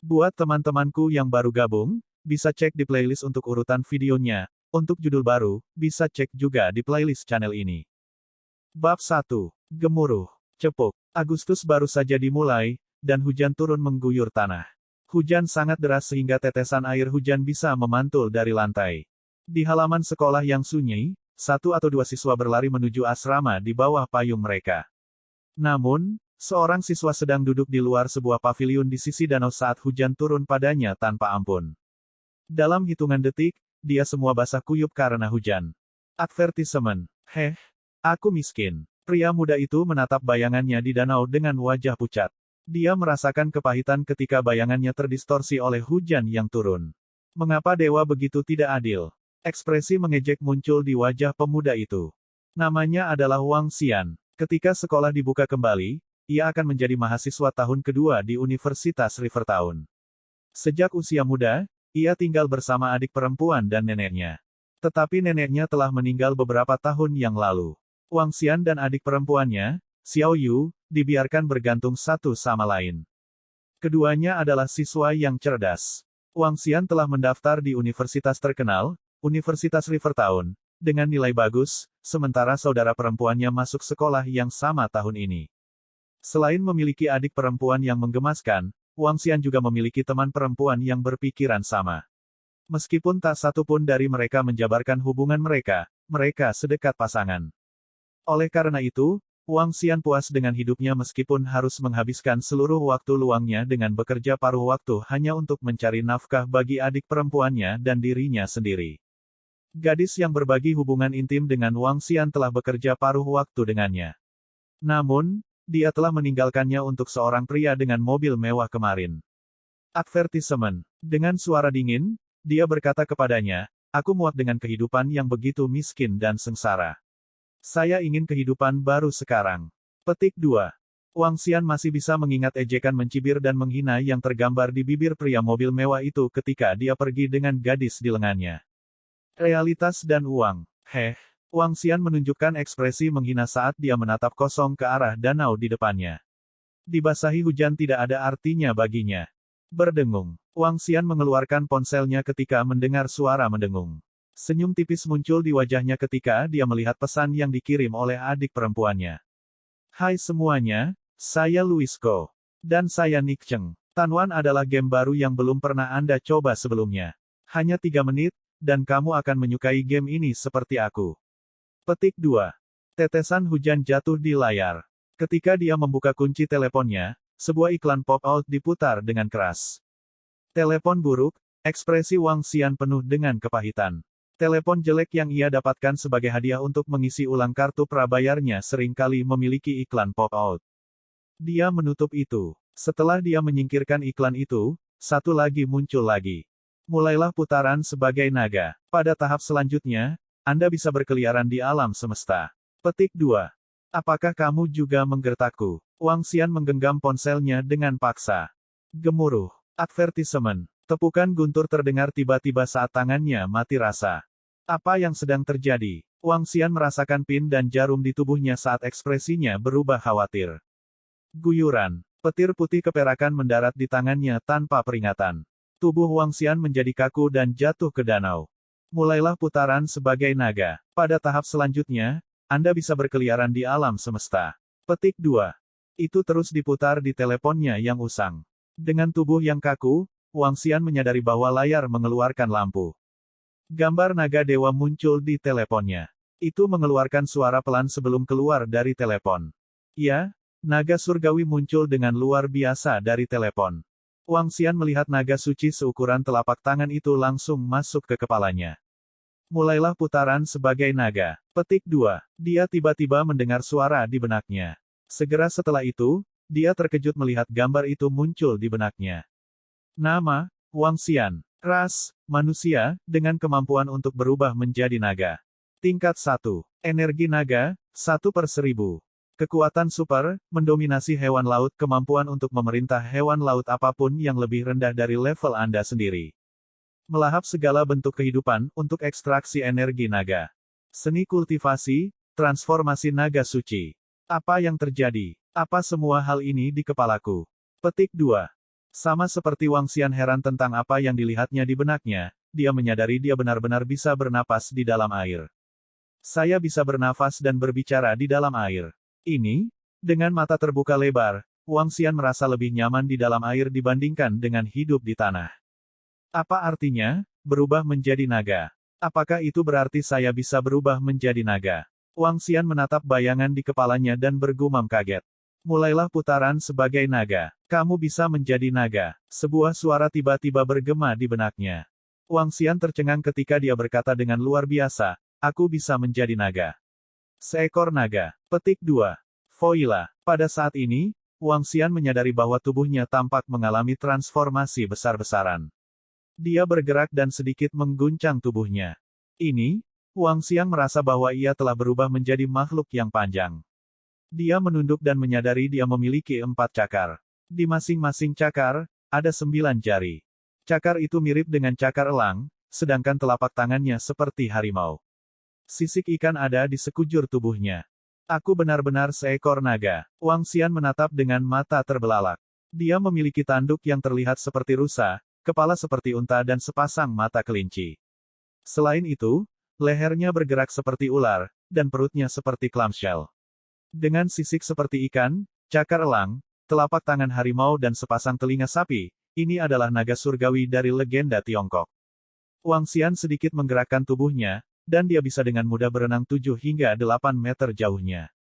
Buat teman-temanku yang baru gabung, bisa cek di playlist untuk urutan videonya. Untuk judul baru, bisa cek juga di playlist channel ini. Bab 1. Gemuruh. Cepuk. Agustus baru saja dimulai, dan hujan turun mengguyur tanah. Hujan sangat deras sehingga tetesan air hujan bisa memantul dari lantai. Di halaman sekolah yang sunyi, satu atau dua siswa berlari menuju asrama di bawah payung mereka. Namun, seorang siswa sedang duduk di luar sebuah paviliun di sisi danau saat hujan turun padanya tanpa ampun. Dalam hitungan detik, dia semua basah kuyup karena hujan. Advertisement. Aku miskin. Pria muda itu menatap bayangannya di danau dengan wajah pucat. Dia merasakan kepahitan ketika bayangannya terdistorsi oleh hujan yang turun. Mengapa dewa begitu tidak adil? Ekspresi mengejek muncul di wajah pemuda itu. Namanya adalah Wang Xian. Ketika sekolah dibuka kembali, ia akan menjadi mahasiswa tahun kedua di Universitas Rivertown. Sejak usia muda, ia tinggal bersama adik perempuan dan neneknya. Tetapi neneknya telah meninggal beberapa tahun yang lalu. Wang Xian dan adik perempuannya, Xiao Yu, dibiarkan bergantung satu sama lain. Keduanya adalah siswa yang cerdas. Wang Xian telah mendaftar di universitas terkenal, Universitas Rivertown, dengan nilai bagus, sementara saudara perempuannya masuk sekolah yang sama tahun ini. Selain memiliki adik perempuan yang menggemaskan, Wang Xian juga memiliki teman perempuan yang berpikiran sama. Meskipun tak satu pun dari mereka menjabarkan hubungan mereka, mereka sedekat pasangan. Oleh karena itu, Wang Xian puas dengan hidupnya meskipun harus menghabiskan seluruh waktu luangnya dengan bekerja paruh waktu hanya untuk mencari nafkah bagi adik perempuannya dan dirinya sendiri. Gadis yang berbagi hubungan intim dengan Wang Xian telah bekerja paruh waktu dengannya. Namun, dia telah meninggalkannya untuk seorang pria dengan mobil mewah kemarin. Advertisement. Dengan suara dingin, dia berkata kepadanya, "Aku muak dengan kehidupan yang begitu miskin dan sengsara. Saya ingin kehidupan baru sekarang." Petik 2. Wang Xian masih bisa mengingat ejekan mencibir dan menghina yang tergambar di bibir pria mobil mewah itu ketika dia pergi dengan gadis di lengannya. Realitas dan uang. Wang Xian menunjukkan ekspresi menghina saat dia menatap kosong ke arah danau di depannya. Dibasahi hujan tidak ada artinya baginya. Berdengung. Wang Xian mengeluarkan ponselnya ketika mendengar suara mendengung. Senyum tipis muncul di wajahnya ketika dia melihat pesan yang dikirim oleh adik perempuannya. Hai semuanya, saya Louis Ko. Dan saya Nick Cheng. Tanwan adalah game baru yang belum pernah Anda coba sebelumnya. Hanya 3 menit, dan kamu akan menyukai game ini seperti aku. Petik 2. Tetesan hujan jatuh di layar. Ketika dia membuka kunci teleponnya, sebuah iklan pop-out diputar dengan keras. Telepon buruk, ekspresi Wang Xian penuh dengan kepahitan. Telepon jelek yang ia dapatkan sebagai hadiah untuk mengisi ulang kartu prabayarnya seringkali memiliki iklan pop-out. Dia menutup itu. Setelah dia menyingkirkan iklan itu, satu lagi muncul lagi. Mulailah putaran sebagai naga. Pada tahap selanjutnya, Anda bisa berkeliaran di alam semesta. Petik 2. Apakah kamu juga menggertakku? Wang Xian menggenggam ponselnya dengan paksa. Gemuruh. Advertisement. Tepukan guntur terdengar tiba-tiba saat tangannya mati rasa. Apa yang sedang terjadi? Wang Xian merasakan pin dan jarum di tubuhnya saat ekspresinya berubah khawatir. Guyuran. Petir putih keperakan mendarat di tangannya tanpa peringatan. Tubuh Wang Xian menjadi kaku dan jatuh ke danau. Mulailah putaran sebagai naga. Pada tahap selanjutnya, Anda bisa berkeliaran di alam semesta. Petik 2. Itu terus diputar di teleponnya yang usang. Dengan tubuh yang kaku, Wang Xian menyadari bahwa layar mengeluarkan lampu. Gambar naga dewa muncul di teleponnya. Itu mengeluarkan suara pelan sebelum keluar dari telepon. Ya, naga surgawi muncul dengan luar biasa dari telepon. Wang Xian melihat naga suci seukuran telapak tangan itu langsung masuk ke kepalanya. Mulailah putaran sebagai naga. Petik 2. Dia tiba-tiba mendengar suara di benaknya. Segera setelah itu, dia terkejut melihat gambar itu muncul di benaknya. Nama, Wang Xian. Ras, manusia, dengan kemampuan untuk berubah menjadi naga. Tingkat 1. Energi naga, 1/1000. Kekuatan super, mendominasi hewan laut, kemampuan untuk memerintah hewan laut apapun yang lebih rendah dari level Anda sendiri. Melahap segala bentuk kehidupan, untuk ekstraksi energi naga. Seni kultivasi, transformasi naga suci. Apa yang terjadi? Apa semua hal ini di kepalaku? Petik 2. Sama seperti Wang Xian heran tentang apa yang dilihatnya di benaknya, dia menyadari dia benar-benar bisa bernapas di dalam air. Saya bisa bernafas dan berbicara di dalam air. Ini, dengan mata terbuka lebar, Wang Xian merasa lebih nyaman di dalam air dibandingkan dengan hidup di tanah. Apa artinya, berubah menjadi naga? Apakah itu berarti saya bisa berubah menjadi naga? Wang Xian menatap bayangan di kepalanya dan bergumam kaget. Mulailah putaran sebagai naga. Kamu bisa menjadi naga. Sebuah suara tiba-tiba bergema di benaknya. Wang Xian tercengang ketika dia berkata dengan luar biasa, aku bisa menjadi naga. Seekor naga. Petik 2. Voila. Pada saat ini, Wang Xian menyadari bahwa tubuhnya tampak mengalami transformasi besar-besaran. Dia bergerak dan sedikit mengguncang tubuhnya. Ini, Wang Xian merasa bahwa ia telah berubah menjadi makhluk yang panjang. Dia menunduk dan menyadari dia memiliki 4 cakar. Di masing-masing cakar, ada 9 jari. Cakar itu mirip dengan cakar elang, sedangkan telapak tangannya seperti harimau. Sisik ikan ada di sekujur tubuhnya. Aku benar-benar seekor naga. Wang Xian menatap dengan mata terbelalak. Dia memiliki tanduk yang terlihat seperti rusa, kepala seperti unta dan sepasang mata kelinci. Selain itu, lehernya bergerak seperti ular, dan perutnya seperti clamshell. Dengan sisik seperti ikan, cakar elang, telapak tangan harimau dan sepasang telinga sapi, ini adalah naga surgawi dari legenda Tiongkok. Wang Xian sedikit menggerakkan tubuhnya, dan dia bisa dengan mudah berenang 7 hingga 8 meter jauhnya.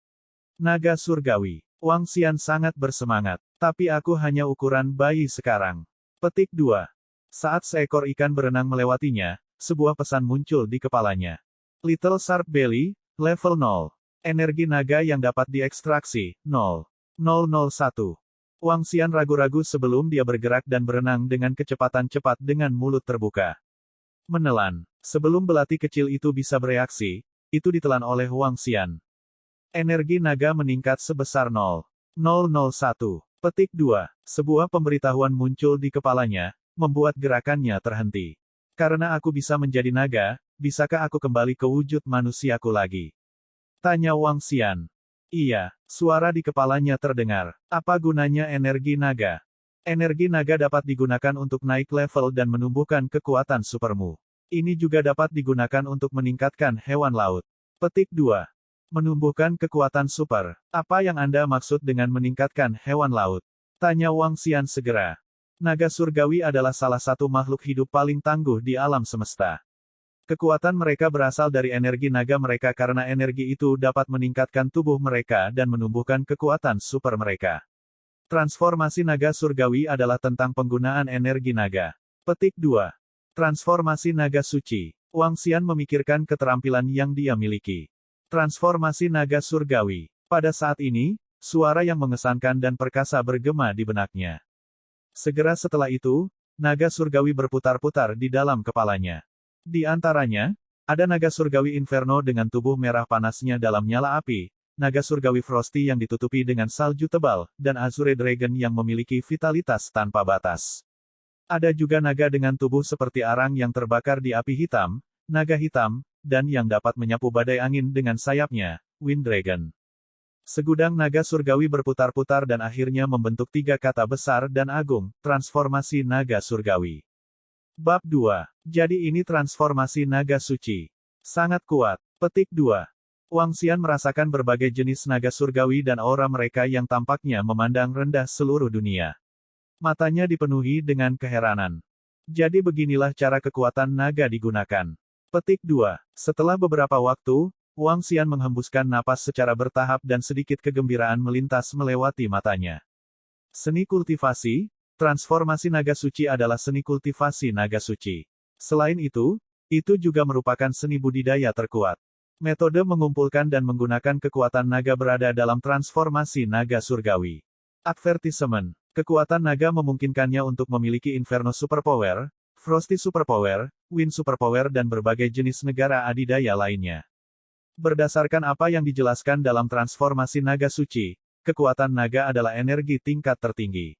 Naga surgawi. Wang Xian sangat bersemangat. Tapi aku hanya ukuran bayi sekarang. Petik 2. Saat seekor ikan berenang melewatinya, sebuah pesan muncul di kepalanya. Little Shark Belly, level 0. Energi naga yang dapat diekstraksi, 0. 001. Wang Xian ragu-ragu sebelum dia bergerak dan berenang dengan kecepatan cepat dengan mulut terbuka. Menelan. Sebelum belati kecil itu bisa bereaksi, itu ditelan oleh Wang Xian. Energi naga meningkat sebesar 0. 001. Petik 2. Sebuah pemberitahuan muncul di kepalanya, membuat gerakannya terhenti. Karena aku bisa menjadi naga, bisakah aku kembali ke wujud manusiaku lagi? Tanya Wang Xian. Iya, suara di kepalanya terdengar. Apa gunanya energi naga? Energi naga dapat digunakan untuk naik level dan menumbuhkan kekuatan supermu. Ini juga dapat digunakan untuk meningkatkan hewan laut. Petik 2. Menumbuhkan kekuatan super. Apa yang Anda maksud dengan meningkatkan hewan laut? Tanya Wang Xian segera. Naga surgawi adalah salah satu makhluk hidup paling tangguh di alam semesta. Kekuatan mereka berasal dari energi naga mereka karena energi itu dapat meningkatkan tubuh mereka dan menumbuhkan kekuatan super mereka. Transformasi naga surgawi adalah tentang penggunaan energi naga. Petik 2. Transformasi naga suci. Wang Xian memikirkan keterampilan yang dia miliki. Transformasi naga surgawi. Pada saat ini, suara yang mengesankan dan perkasa bergema di benaknya. Segera setelah itu, naga surgawi berputar-putar di dalam kepalanya. Di antaranya, ada naga surgawi Inferno dengan tubuh merah panasnya dalam nyala api, naga surgawi Frosty yang ditutupi dengan salju tebal, dan Azure Dragon yang memiliki vitalitas tanpa batas. Ada juga naga dengan tubuh seperti arang yang terbakar di api hitam, naga hitam, dan yang dapat menyapu badai angin dengan sayapnya, Wind Dragon. Segudang naga surgawi berputar-putar dan akhirnya membentuk 3 kata besar dan agung, transformasi naga surgawi. Bab 2. Jadi ini transformasi naga suci. Sangat kuat. Petik 2. Wang Xian merasakan berbagai jenis naga surgawi dan aura mereka yang tampaknya memandang rendah seluruh dunia. Matanya dipenuhi dengan keheranan. Jadi beginilah cara kekuatan naga digunakan. Petik 2. Setelah beberapa waktu, Wang Xian menghembuskan napas secara bertahap dan sedikit kegembiraan melintas melewati matanya. Seni kultivasi. Transformasi naga suci adalah seni kultivasi naga suci. Selain itu juga merupakan seni budidaya terkuat. Metode mengumpulkan dan menggunakan kekuatan naga berada dalam transformasi naga surgawi. Advertisement. Kekuatan naga memungkinkannya untuk memiliki Inferno Superpower, Frosty Superpower, Wind Superpower dan berbagai jenis negara adidaya lainnya. Berdasarkan apa yang dijelaskan dalam transformasi naga suci, kekuatan naga adalah energi tingkat tertinggi.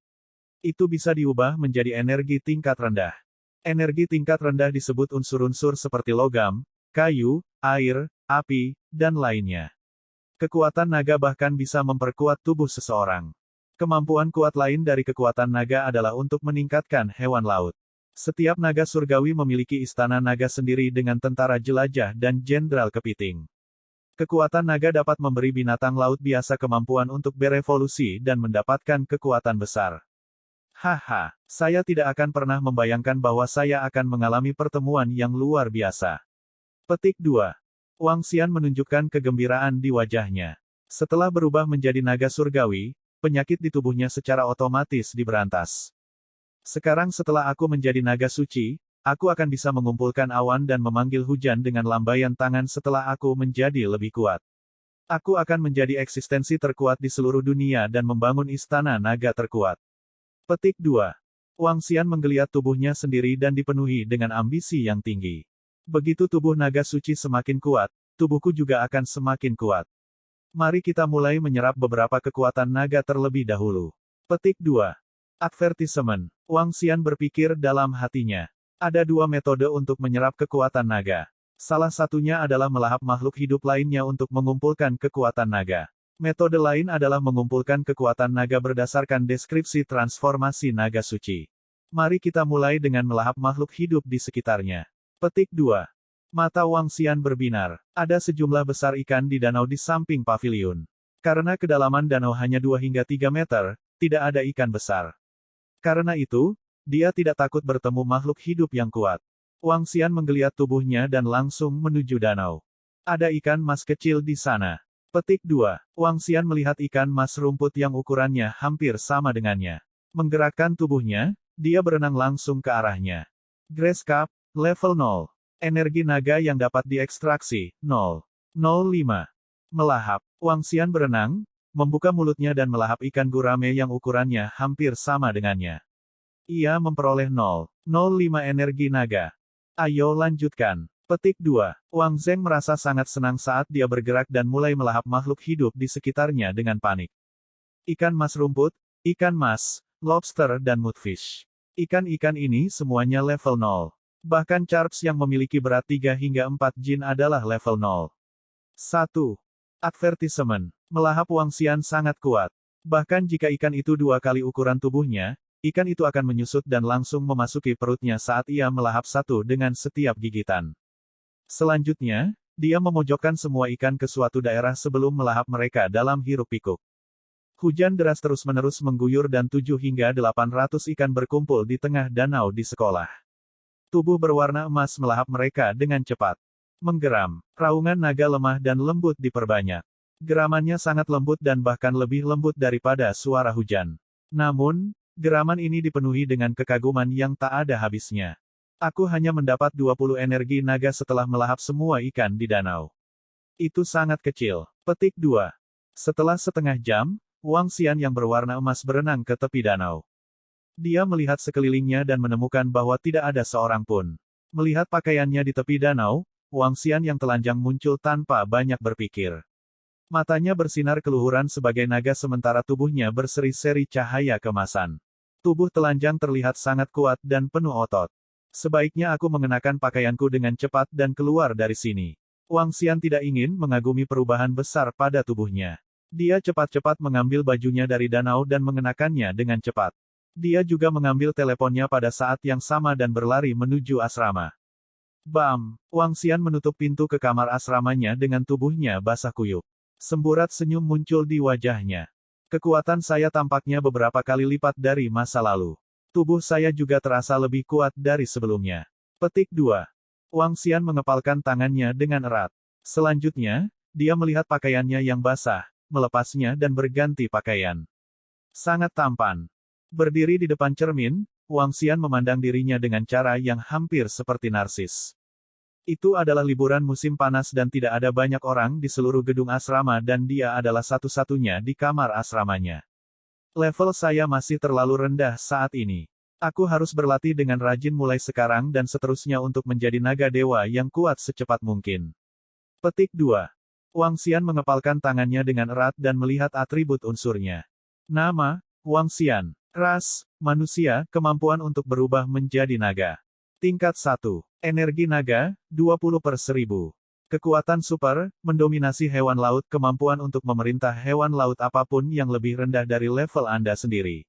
Itu bisa diubah menjadi energi tingkat rendah. Energi tingkat rendah disebut unsur-unsur seperti logam, kayu, air, api, dan lainnya. Kekuatan naga bahkan bisa memperkuat tubuh seseorang. Kemampuan kuat lain dari kekuatan naga adalah untuk meningkatkan hewan laut. Setiap naga surgawi memiliki istana naga sendiri dengan tentara jelajah dan jenderal kepiting. Kekuatan naga dapat memberi binatang laut biasa kemampuan untuk berevolusi dan mendapatkan kekuatan besar. Haha, saya tidak akan pernah membayangkan bahwa saya akan mengalami pertemuan yang luar biasa. Petik 2. Wang Xian menunjukkan kegembiraan di wajahnya. Setelah berubah menjadi naga surgawi, penyakit di tubuhnya secara otomatis diberantas. Sekarang setelah aku menjadi naga suci, aku akan bisa mengumpulkan awan dan memanggil hujan dengan lambaian tangan setelah aku menjadi lebih kuat. Aku akan menjadi eksistensi terkuat di seluruh dunia dan membangun istana naga terkuat. Petik 2. Wang Xian menggeliat tubuhnya sendiri dan dipenuhi dengan ambisi yang tinggi. Begitu tubuh naga suci semakin kuat, tubuhku juga akan semakin kuat. Mari kita mulai menyerap beberapa kekuatan naga terlebih dahulu. Petik 2. Advertisement. Wang Xian berpikir dalam hatinya. Ada dua metode untuk menyerap kekuatan naga. Salah satunya adalah melahap makhluk hidup lainnya untuk mengumpulkan kekuatan naga. Metode lain adalah mengumpulkan kekuatan naga berdasarkan deskripsi transformasi naga suci. Mari kita mulai dengan melahap makhluk hidup di sekitarnya. Petik 2. Mata Wang Xian berbinar. Ada sejumlah besar ikan di danau di samping paviliun. Karena kedalaman danau hanya 2 hingga 3 meter, tidak ada ikan besar. Karena itu, dia tidak takut bertemu makhluk hidup yang kuat. Wang Xian menggeliat tubuhnya dan langsung menuju danau. Ada ikan mas kecil di sana. Petik 2. Wang Xian melihat ikan mas rumput yang ukurannya hampir sama dengannya. Menggerakkan tubuhnya, dia berenang langsung ke arahnya. Grace Cup, level 0. Energi naga yang dapat diekstraksi, 0. 05. Melahap. Wang Xian berenang, membuka mulutnya dan melahap ikan gurame yang ukurannya hampir sama dengannya. Ia memperoleh 0,05 energi naga. Ayo lanjutkan. Petik 2. Wang Zheng merasa sangat senang saat dia bergerak dan mulai melahap makhluk hidup di sekitarnya dengan panik. Ikan mas rumput, ikan mas, lobster dan mudfish. Ikan-ikan ini semuanya level 0. Bahkan Charps yang memiliki berat 3 hingga 4 jin adalah level 0. 1. Advertisement. Melahap Wang Xian sangat kuat. Bahkan jika ikan itu 2 kali ukuran tubuhnya, ikan itu akan menyusut dan langsung memasuki perutnya saat ia melahap satu dengan setiap gigitan. Selanjutnya, dia memojokkan semua ikan ke suatu daerah sebelum melahap mereka dalam hiruk-pikuk. Hujan deras terus-menerus mengguyur dan 7 hingga 800 ikan berkumpul di tengah danau di sekolah. Tubuh berwarna emas melahap mereka dengan cepat. Menggeram. Raungan naga lemah dan lembut diperbanyak. Geramannya sangat lembut dan bahkan lebih lembut daripada suara hujan. Namun, geraman ini dipenuhi dengan kekaguman yang tak ada habisnya. Aku hanya mendapat 20 energi naga setelah melahap semua ikan di danau. Itu sangat kecil. Petik 2. Setelah setengah jam, Wang Xian yang berwarna emas berenang ke tepi danau. Dia melihat sekelilingnya dan menemukan bahwa tidak ada seorang pun. Melihat pakaiannya di tepi danau, Wang Xian yang telanjang muncul tanpa banyak berpikir. Matanya bersinar keluhuran sebagai naga sementara tubuhnya berseri-seri cahaya kemasan. Tubuh telanjang terlihat sangat kuat dan penuh otot. Sebaiknya aku mengenakan pakaianku dengan cepat dan keluar dari sini. Wang Xian tidak ingin mengagumi perubahan besar pada tubuhnya. Dia cepat-cepat mengambil bajunya dari danau dan mengenakannya dengan cepat. Dia juga mengambil teleponnya pada saat yang sama dan berlari menuju asrama. Bam! Wang Xian menutup pintu ke kamar asramanya dengan tubuhnya basah kuyup. Semburat senyum muncul di wajahnya. Kekuatan saya tampaknya beberapa kali lipat dari masa lalu. Tubuh saya juga terasa lebih kuat dari sebelumnya. Petik 2. Wang Xian mengepalkan tangannya dengan erat. Selanjutnya, dia melihat pakaiannya yang basah, melepasnya dan berganti pakaian. Sangat tampan. Berdiri di depan cermin, Wang Xian memandang dirinya dengan cara yang hampir seperti narsis. Itu adalah liburan musim panas dan tidak ada banyak orang di seluruh gedung asrama dan dia adalah satu-satunya di kamar asramanya. Level saya masih terlalu rendah saat ini. Aku harus berlatih dengan rajin mulai sekarang dan seterusnya untuk menjadi naga dewa yang kuat secepat mungkin. Petik 2. Wang Xian mengepalkan tangannya dengan erat dan melihat atribut unsurnya. Nama, Wang Xian. Ras, manusia, kemampuan untuk berubah menjadi naga. Tingkat 1. Energi naga, 20/1000. Kekuatan super, mendominasi hewan laut, kemampuan untuk memerintah hewan laut apapun yang lebih rendah dari level Anda sendiri.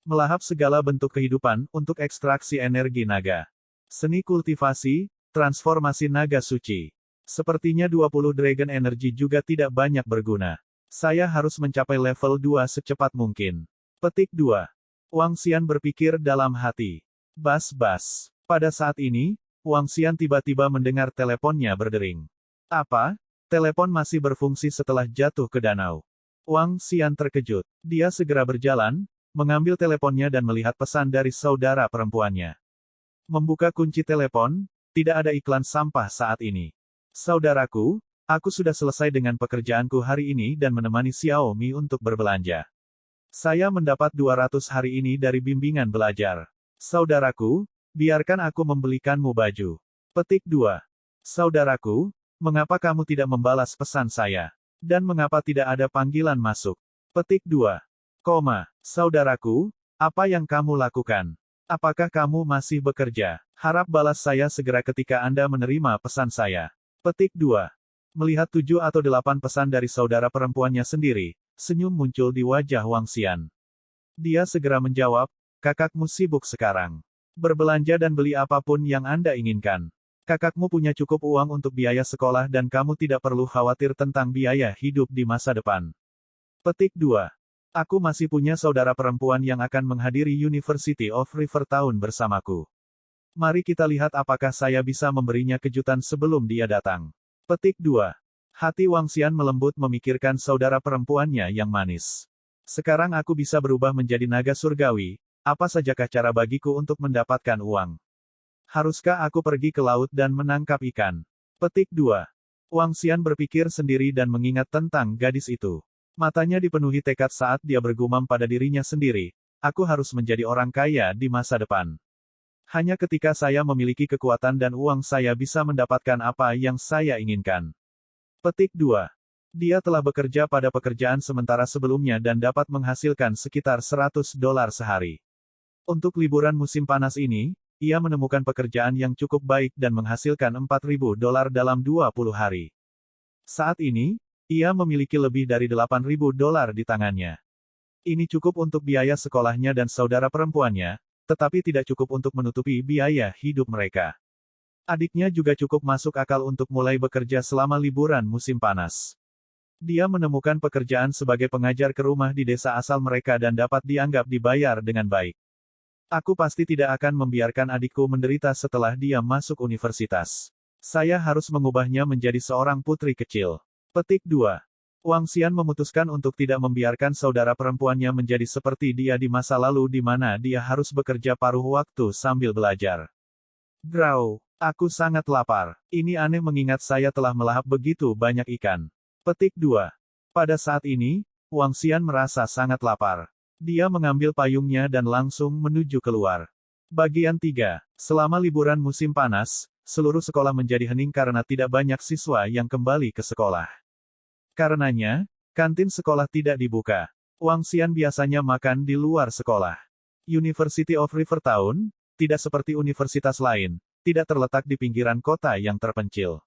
Melahap segala bentuk kehidupan, untuk ekstraksi energi naga. Seni kultivasi, transformasi naga suci. Sepertinya 20 Dragon Energy juga tidak banyak berguna. Saya harus mencapai level 2 secepat mungkin. Petik 2. Wang Xian berpikir dalam hati. Bas-bas. Pada saat ini, Wang Xian tiba-tiba mendengar teleponnya berdering. Apa? Telepon masih berfungsi setelah jatuh ke danau. Wang Xian terkejut. Dia segera berjalan, mengambil teleponnya dan melihat pesan dari saudara perempuannya. Membuka kunci telepon, tidak ada iklan sampah saat ini. Saudaraku, aku sudah selesai dengan pekerjaanku hari ini dan menemani Xiaomi untuk berbelanja. Saya mendapat 200 hari ini dari bimbingan belajar. Saudaraku, biarkan aku membelikanmu baju. Petik 2. Saudaraku, mengapa kamu tidak membalas pesan saya? Dan mengapa tidak ada panggilan masuk? Petik 2. Saudaraku, apa yang kamu lakukan? Apakah kamu masih bekerja? Harap balas saya segera ketika Anda menerima pesan saya. Petik 2. Melihat 7 atau 8 pesan dari saudara perempuannya sendiri, senyum muncul di wajah Wang Xian. Dia segera menjawab, kakakmu sibuk sekarang. Berbelanja dan beli apapun yang Anda inginkan. Kakakmu punya cukup uang untuk biaya sekolah dan kamu tidak perlu khawatir tentang biaya hidup di masa depan. Petik 2. Aku masih punya saudara perempuan yang akan menghadiri University of Rivertown bersamaku. Mari kita lihat apakah saya bisa memberinya kejutan sebelum dia datang. Petik 2. Hati Wang Xian melembut memikirkan saudara perempuannya yang manis. Sekarang aku bisa berubah menjadi naga surgawi, apa sajakah cara bagiku untuk mendapatkan uang? Haruskah aku pergi ke laut dan menangkap ikan? Petik 2. Wang Xian berpikir sendiri dan mengingat tentang gadis itu. Matanya dipenuhi tekad saat dia bergumam pada dirinya sendiri, aku harus menjadi orang kaya di masa depan. Hanya ketika saya memiliki kekuatan dan uang saya bisa mendapatkan apa yang saya inginkan. Petik 2. Dia telah bekerja pada pekerjaan sementara sebelumnya dan dapat menghasilkan sekitar $100 sehari. Untuk liburan musim panas ini, ia menemukan pekerjaan yang cukup baik dan menghasilkan $4.000 dalam 20 hari. Saat ini, ia memiliki lebih dari $8.000 di tangannya. Ini cukup untuk biaya sekolahnya dan saudara perempuannya, tetapi tidak cukup untuk menutupi biaya hidup mereka. Adiknya juga cukup masuk akal untuk mulai bekerja selama liburan musim panas. Dia menemukan pekerjaan sebagai pengajar ke rumah di desa asal mereka dan dapat dianggap dibayar dengan baik. Aku pasti tidak akan membiarkan adikku menderita setelah dia masuk universitas. Saya harus mengubahnya menjadi seorang putri kecil. Petik 2. Wang Xian memutuskan untuk tidak membiarkan saudara perempuannya menjadi seperti dia di masa lalu di mana dia harus bekerja paruh waktu sambil belajar. Grau, aku sangat lapar. Ini aneh mengingat saya telah melahap begitu banyak ikan. Petik 2. Pada saat ini, Wang Xian merasa sangat lapar. Dia mengambil payungnya dan langsung menuju keluar. Bagian 3. Selama liburan musim panas, seluruh sekolah menjadi hening karena tidak banyak siswa yang kembali ke sekolah. Karenanya, kantin sekolah tidak dibuka. Wang Xian biasanya makan di luar sekolah. University of Rivertown, tidak seperti universitas lain, tidak terletak di pinggiran kota yang terpencil.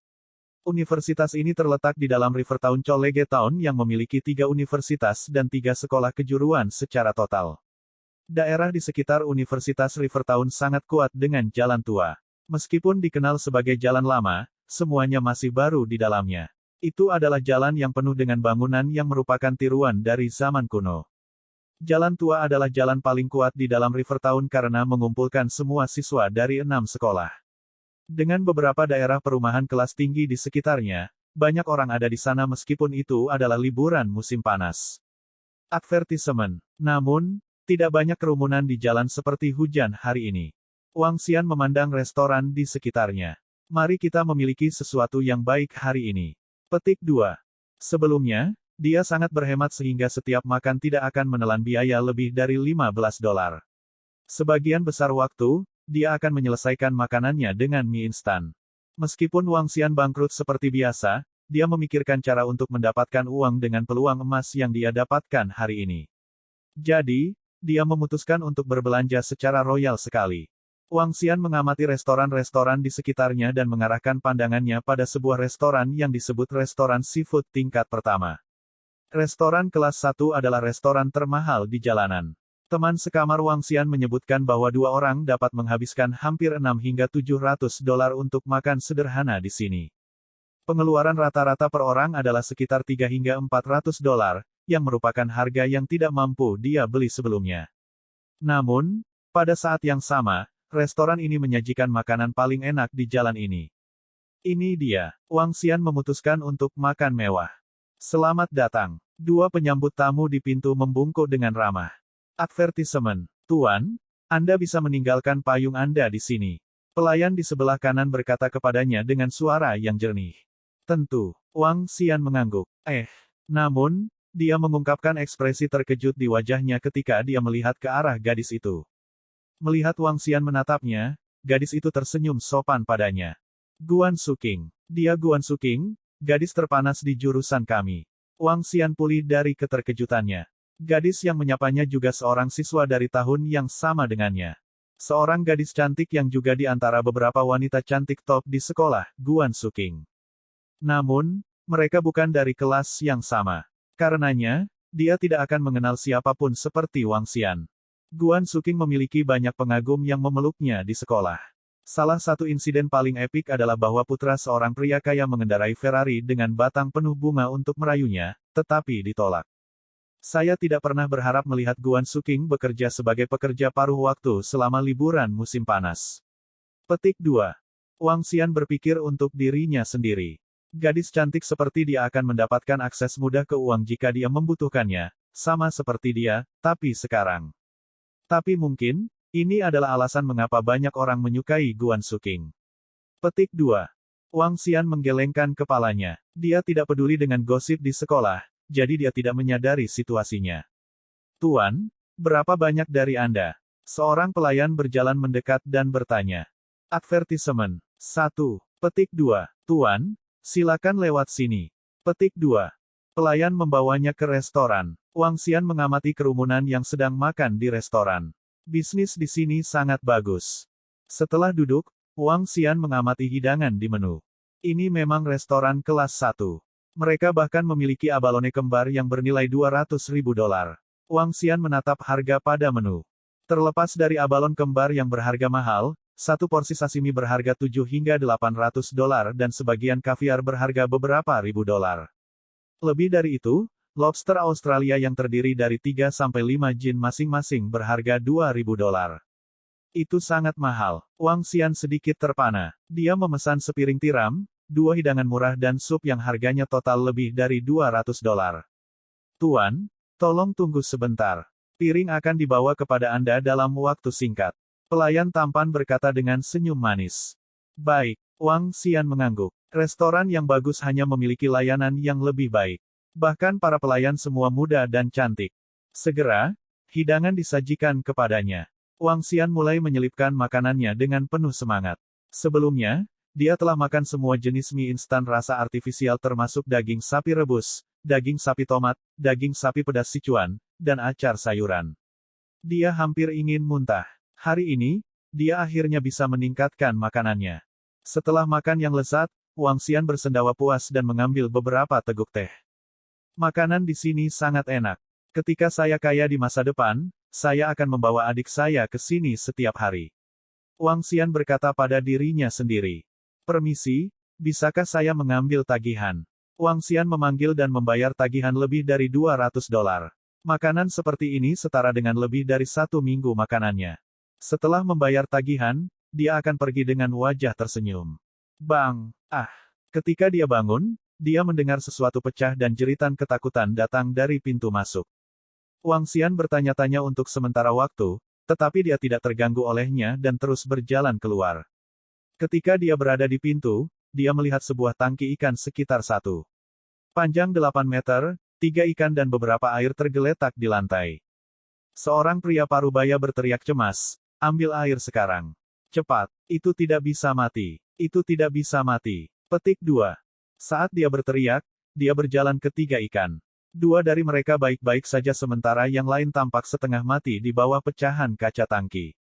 Universitas ini terletak di dalam Rivertown College Town yang memiliki 3 universitas dan 3 sekolah kejuruan secara total. Daerah di sekitar Universitas Rivertown sangat kuat dengan jalan tua. Meskipun dikenal sebagai jalan lama, semuanya masih baru di dalamnya. Itu adalah jalan yang penuh dengan bangunan yang merupakan tiruan dari zaman kuno. Jalan tua adalah jalan paling kuat di dalam Rivertown karena mengumpulkan semua siswa dari 6 sekolah. Dengan beberapa daerah perumahan kelas tinggi di sekitarnya, banyak orang ada di sana meskipun itu adalah liburan musim panas. Advertisement. Namun, tidak banyak kerumunan di jalan seperti hujan hari ini. Wang Xian memandang restoran di sekitarnya. Mari kita memiliki sesuatu yang baik hari ini. Petik 2. Sebelumnya, dia sangat berhemat sehingga setiap makan tidak akan menelan biaya lebih dari $15. Sebagian besar waktu, dia akan menyelesaikan makanannya dengan mie instan. Meskipun Wang Xian bangkrut seperti biasa, dia memikirkan cara untuk mendapatkan uang dengan peluang emas yang dia dapatkan hari ini. Jadi, dia memutuskan untuk berbelanja secara royal sekali. Wang Xian mengamati restoran-restoran di sekitarnya dan mengarahkan pandangannya pada sebuah restoran yang disebut restoran seafood tingkat pertama. Restoran kelas 1 adalah restoran termahal di jalanan. Teman sekamar Wang Xian menyebutkan bahwa dua orang dapat menghabiskan hampir 6 hingga $700 untuk makan sederhana di sini. Pengeluaran rata-rata per orang adalah sekitar 3 hingga $400, yang merupakan harga yang tidak mampu dia beli sebelumnya. Namun, pada saat yang sama, restoran ini menyajikan makanan paling enak di jalan ini. Ini dia. Wang Xian memutuskan untuk makan mewah. Selamat datang. Dua penyambut tamu di pintu membungkuk dengan ramah. Advertisement. Tuan, Anda bisa meninggalkan payung Anda di sini. Pelayan di sebelah kanan berkata kepadanya dengan suara yang jernih. Tentu. Wang Xian mengangguk. Namun, dia mengungkapkan ekspresi terkejut di wajahnya ketika dia melihat ke arah gadis itu. Melihat Wang Xian menatapnya, gadis itu tersenyum sopan padanya. Guan Suking. Dia Guan Suking, gadis terpanas di jurusan kami. Wang Xian pulih dari keterkejutannya. Gadis yang menyapanya juga seorang siswa dari tahun yang sama dengannya. Seorang gadis cantik yang juga di antara beberapa wanita cantik top di sekolah, Guan Suking. Namun, mereka bukan dari kelas yang sama. Karenanya, dia tidak akan mengenal siapapun seperti Wang Xian. Guan Suking memiliki banyak pengagum yang memeluknya di sekolah. Salah satu insiden paling epik adalah bahwa putra seorang pria kaya mengendarai Ferrari dengan batang penuh bunga untuk merayunya, tetapi ditolak. Saya tidak pernah berharap melihat Guan Suking bekerja sebagai pekerja paruh waktu selama liburan musim panas. Petik 2. Wang Xian berpikir untuk dirinya sendiri. Gadis cantik seperti dia akan mendapatkan akses mudah ke uang jika dia membutuhkannya, sama seperti dia, tapi sekarang. Tapi mungkin, ini adalah alasan mengapa banyak orang menyukai Guan Suking. Petik 2. Wang Xian menggelengkan kepalanya. Dia tidak peduli dengan gosip di sekolah, jadi dia tidak menyadari situasinya. Tuan, berapa banyak dari Anda? Seorang pelayan berjalan mendekat dan bertanya. Advertisement. 1. Petik 2. Tuan, silakan lewat sini. Petik 2. Pelayan membawanya ke restoran. Wang Xian mengamati kerumunan yang sedang makan di restoran. Bisnis di sini sangat bagus. Setelah duduk, Wang Xian mengamati hidangan di menu. Ini memang restoran kelas 1. Mereka bahkan memiliki abalone kembar yang bernilai $200.000. Wang Xian menatap harga pada menu. Terlepas dari abalon kembar yang berharga mahal, satu porsi sashimi berharga $7 hingga $800 dan sebagian kaviar berharga beberapa ribu dolar. Lebih dari itu, lobster Australia yang terdiri dari 3-5 jin masing-masing berharga $2.000. Itu sangat mahal. Wang Xian sedikit terpana. Dia memesan sepiring tiram, 2 hidangan murah dan sup yang harganya total lebih dari $200. Tuan, tolong tunggu sebentar. Piring akan dibawa kepada Anda dalam waktu singkat. Pelayan tampan berkata dengan senyum manis. Baik, Wang Xian mengangguk. Restoran yang bagus hanya memiliki layanan yang lebih baik. Bahkan para pelayan semua muda dan cantik. Segera, hidangan disajikan kepadanya. Wang Xian mulai menyelipkan makanannya dengan penuh semangat. Sebelumnya, dia telah makan semua jenis mie instan rasa artifisial termasuk daging sapi rebus, daging sapi tomat, daging sapi pedas Sichuan, dan acar sayuran. Dia hampir ingin muntah. Hari ini, dia akhirnya bisa meningkatkan makanannya. Setelah makan yang lezat, Wang Xian bersendawa puas dan mengambil beberapa teguk teh. Makanan di sini sangat enak. Ketika saya kaya di masa depan, saya akan membawa adik saya ke sini setiap hari. Wang Xian berkata pada dirinya sendiri. Permisi, bisakah saya mengambil tagihan? Wang Xian memanggil dan membayar tagihan lebih dari $200. Makanan seperti ini setara dengan lebih dari 1 minggu makanannya. Setelah membayar tagihan, dia akan pergi dengan wajah tersenyum. Bang! Ketika dia bangun, dia mendengar sesuatu pecah dan jeritan ketakutan datang dari pintu masuk. Wang Xian bertanya-tanya untuk sementara waktu, tetapi dia tidak terganggu olehnya dan terus berjalan keluar. Ketika dia berada di pintu, dia melihat sebuah tangki ikan sekitar 1. Panjang 8 meter, 3 ikan dan beberapa air tergeletak di lantai. Seorang pria parubaya berteriak cemas, ambil air sekarang. Cepat, itu tidak bisa mati. Itu tidak bisa mati. Petik 2. Saat dia berteriak, dia berjalan ke 3 ikan. 2 dari mereka baik-baik saja sementara yang lain tampak setengah mati di bawah pecahan kaca tangki.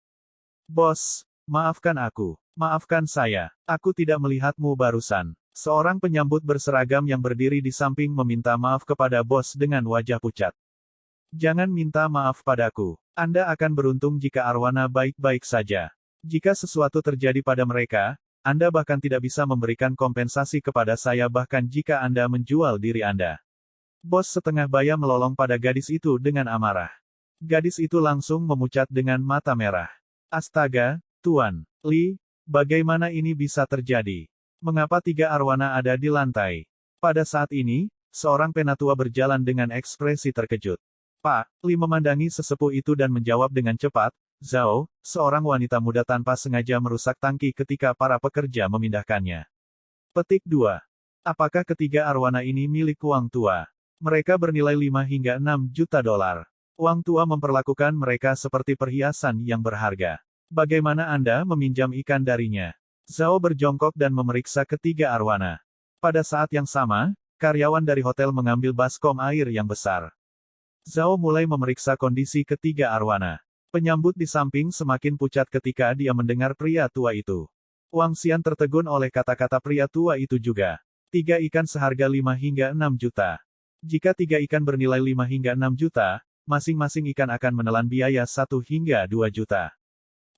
Bos, Maafkan aku. Maafkan saya. Aku tidak melihatmu barusan. Seorang penyambut berseragam yang berdiri di samping meminta maaf kepada bos dengan wajah pucat. Jangan minta maaf padaku. Anda akan beruntung jika arwana baik-baik saja. Jika sesuatu terjadi pada mereka, Anda bahkan tidak bisa memberikan kompensasi kepada saya bahkan jika Anda menjual diri Anda. Bos setengah baya melolong pada gadis itu dengan amarah. Gadis itu langsung memucat dengan mata merah. Astaga, Tuan Li, bagaimana ini bisa terjadi? Mengapa 3 arwana ada di lantai? Pada saat ini, seorang penatua berjalan dengan ekspresi terkejut. Pak Li memandangi sesepuh itu dan menjawab dengan cepat, Zhao, seorang wanita muda tanpa sengaja merusak tangki ketika para pekerja memindahkannya. Petik 2. Apakah ketiga arwana ini milik Wang Tua? Mereka bernilai 5 hingga 6 juta dolar. Wang Tua memperlakukan mereka seperti perhiasan yang berharga. Bagaimana Anda meminjam ikan darinya? Zhao berjongkok dan memeriksa ketiga arwana. Pada saat yang sama, karyawan dari hotel mengambil baskom air yang besar. Zhao mulai memeriksa kondisi ketiga arwana. Penyambut di samping semakin pucat ketika dia mendengar pria tua itu. Wang Xian tertegun oleh kata-kata pria tua itu juga. 3 ikan seharga 5 hingga 6 juta. Jika 3 ikan bernilai 5 hingga 6 juta, masing-masing ikan akan menelan biaya 1 hingga 2 juta.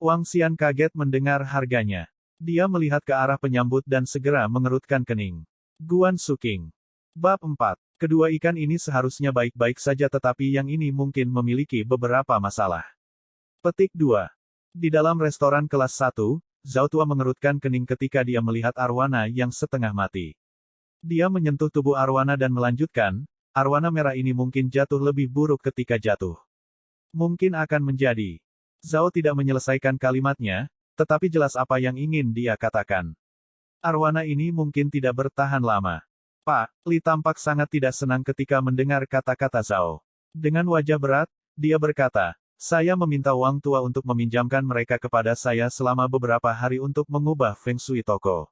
Wang Xian kaget mendengar harganya. Dia melihat ke arah penyambut dan segera mengerutkan kening. Guan Suking. Bab 4. Kedua ikan ini seharusnya baik-baik saja tetapi yang ini mungkin memiliki beberapa masalah. Petik 2. Di dalam restoran kelas 1, Zhao Tua mengerutkan kening ketika dia melihat arwana yang setengah mati. Dia menyentuh tubuh arwana dan melanjutkan, arwana merah ini mungkin jatuh lebih buruk ketika jatuh. Mungkin akan menjadi. Zhao tidak menyelesaikan kalimatnya, tetapi jelas apa yang ingin dia katakan. Arwana ini mungkin tidak bertahan lama. Pak Li tampak sangat tidak senang ketika mendengar kata-kata Zhao. Dengan wajah berat, dia berkata, saya meminta Wang Tua untuk meminjamkan mereka kepada saya selama beberapa hari untuk mengubah feng shui toko.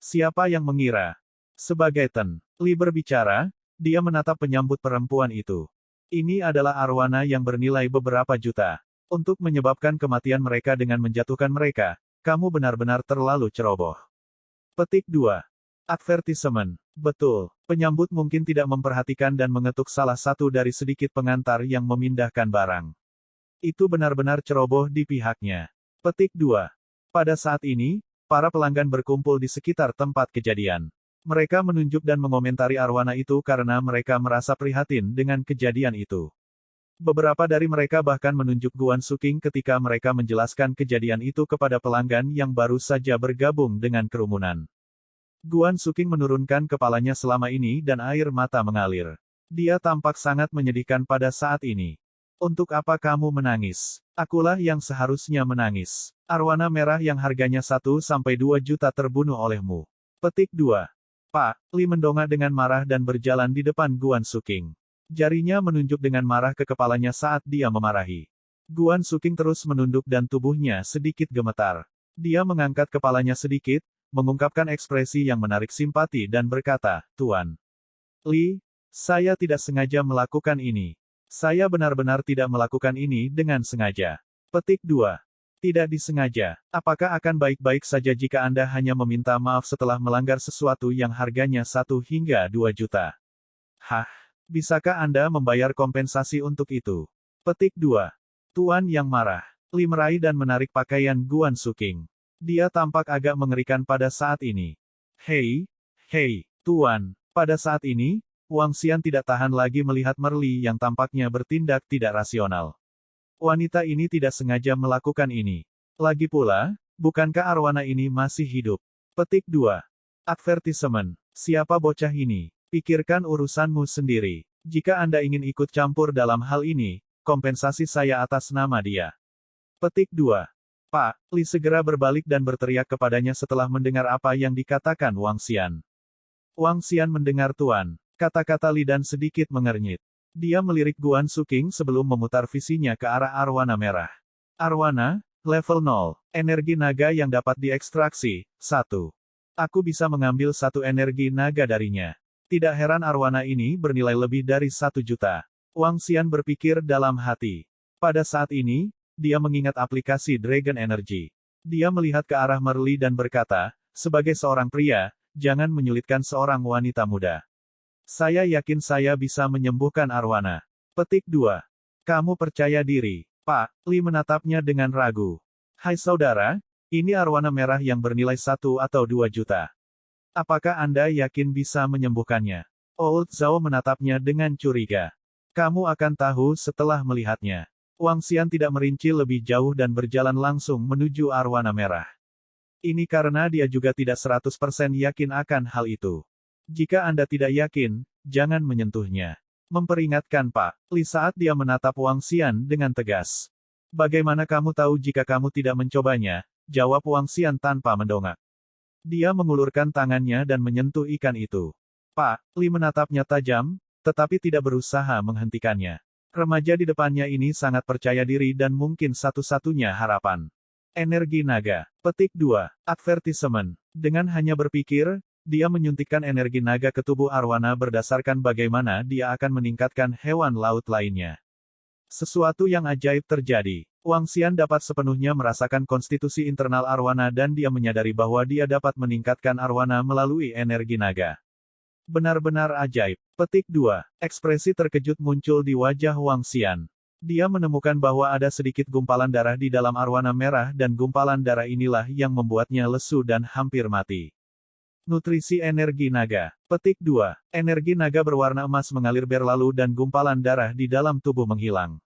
Siapa yang mengira? Sebagai Ten Li berbicara, dia menatap penyambut perempuan itu. Ini adalah arwana yang bernilai beberapa juta. Untuk menyebabkan kematian mereka dengan menjatuhkan mereka, kamu benar-benar terlalu ceroboh. Petik 2. Advertisement. Betul, penyambut mungkin tidak memperhatikan dan mengetuk salah satu dari sedikit pengantar yang memindahkan barang. Itu benar-benar ceroboh di pihaknya. Petik 2. Pada saat ini, para pelanggan berkumpul di sekitar tempat kejadian. Mereka menunjuk dan mengomentari arwana itu karena mereka merasa prihatin dengan kejadian itu. Beberapa dari mereka bahkan menunjuk Guan Suking ketika mereka menjelaskan kejadian itu kepada pelanggan yang baru saja bergabung dengan kerumunan. Guan Suking menurunkan kepalanya selama ini dan air mata mengalir. Dia tampak sangat menyedihkan pada saat ini. Untuk apa kamu menangis? Akulah yang seharusnya menangis. Arwana merah yang harganya 1-2 juta terbunuh olehmu. Petik 2. Pak Li mendongak dengan marah dan berjalan di depan Guan Suking. Jarinya menunjuk dengan marah ke kepalanya saat dia memarahi. Guan Suking terus menunduk dan tubuhnya sedikit gemetar. Dia mengangkat kepalanya sedikit, mengungkapkan ekspresi yang menarik simpati dan berkata, Tuan Li, saya tidak sengaja melakukan ini. Saya benar-benar tidak melakukan ini dengan sengaja. Petik 2. Tidak disengaja. Apakah akan baik-baik saja jika Anda hanya meminta maaf setelah melanggar sesuatu yang harganya 1 hingga 2 juta? Hah? Bisakah Anda membayar kompensasi untuk itu? Petik 2. Tuan yang marah. Li meraih dan menarik pakaian Guan Suking. Dia tampak agak mengerikan pada saat ini. Hei, Tuan. Pada saat ini, Wang Xian tidak tahan lagi melihat Merli yang tampaknya bertindak tidak rasional. Wanita ini tidak sengaja melakukan ini. Lagi pula, bukankah arwana ini masih hidup? Petik 2. Advertisement. Siapa bocah ini? Pikirkan urusanmu sendiri. Jika Anda ingin ikut campur dalam hal ini, kompensasi saya atas nama dia. Petik 2. Pak Li segera berbalik dan berteriak kepadanya setelah mendengar apa yang dikatakan Wang Xian. Wang Xian mendengar Tuan. Kata-kata Li dan sedikit mengernyit. Dia melirik Guan Suking sebelum memutar visinya ke arah arwana merah. Arwana, level 0. Energi naga yang dapat diekstraksi, 1. Aku bisa mengambil 1 energi naga darinya. Tidak heran arwana ini bernilai lebih dari 1 juta. Wang Xian berpikir dalam hati. Pada saat ini, dia mengingat aplikasi Dragon Energy. Dia melihat ke arah Merli dan berkata, sebagai seorang pria, jangan menyulitkan seorang wanita muda. Saya yakin saya bisa menyembuhkan arwana. Petik 2. Kamu percaya diri, Pak. Li menatapnya dengan ragu. Hai saudara, ini arwana merah yang bernilai 1 atau 2 juta. Apakah Anda yakin bisa menyembuhkannya? Old Zhao menatapnya dengan curiga. Kamu akan tahu setelah melihatnya. Wang Xian tidak merinci lebih jauh dan berjalan langsung menuju arwana merah. Ini karena dia juga tidak 100% yakin akan hal itu. Jika Anda tidak yakin, jangan menyentuhnya. Memperingatkan Pak Li saat dia menatap Wang Xian dengan tegas. Bagaimana kamu tahu jika kamu tidak mencobanya? Jawab Wang Xian tanpa mendongak. Dia mengulurkan tangannya dan menyentuh ikan itu. Pak Li menatapnya tajam, tetapi tidak berusaha menghentikannya. Remaja di depannya ini sangat percaya diri dan mungkin satu-satunya harapan. Energi naga. Petik 2. Advertisement. Dengan hanya berpikir, dia menyuntikkan energi naga ke tubuh arwana berdasarkan bagaimana dia akan meningkatkan hewan laut lainnya. Sesuatu yang ajaib terjadi. Wang Xian dapat sepenuhnya merasakan konstitusi internal arwana dan dia menyadari bahwa dia dapat meningkatkan arwana melalui energi naga. Benar-benar ajaib. Petik 2. Ekspresi terkejut muncul di wajah Wang Xian. Dia menemukan bahwa ada sedikit gumpalan darah di dalam arwana merah dan gumpalan darah inilah yang membuatnya lesu dan hampir mati. Nutrisi energi naga. Petik 2. Energi naga berwarna emas mengalir berlalu dan gumpalan darah di dalam tubuh menghilang.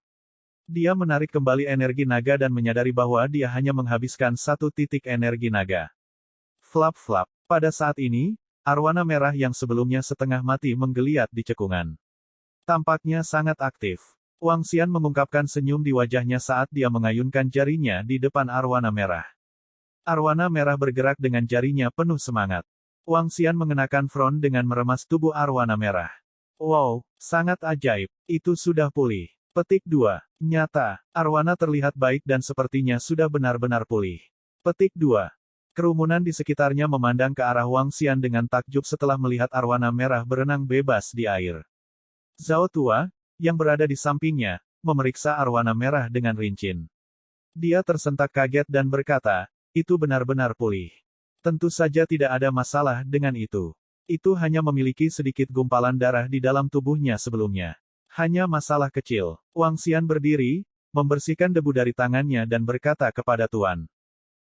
Dia menarik kembali energi naga dan menyadari bahwa dia hanya menghabiskan 1 titik energi naga. Flap-flap. Pada saat ini, arwana merah yang sebelumnya setengah mati menggeliat di cekungan. Tampaknya sangat aktif. Wang Xian mengungkapkan senyum di wajahnya saat dia mengayunkan jarinya di depan arwana merah. Arwana merah bergerak dengan jarinya penuh semangat. Wang Xian mengenakan front dengan meremas tubuh arwana merah. Wow, sangat ajaib. Itu sudah pulih. Petik 2. Nyata, arwana terlihat baik dan sepertinya sudah benar-benar pulih. Petik 2. Kerumunan di sekitarnya memandang ke arah Wang Xian dengan takjub setelah melihat arwana merah berenang bebas di air. Zhao Tua, yang berada di sampingnya, memeriksa arwana merah dengan rincin. Dia tersentak kaget dan berkata, itu benar-benar pulih. Tentu saja tidak ada masalah dengan itu. Itu hanya memiliki sedikit gumpalan darah di dalam tubuhnya sebelumnya. Hanya masalah kecil. Wang Xian berdiri, membersihkan debu dari tangannya dan berkata kepada Tuan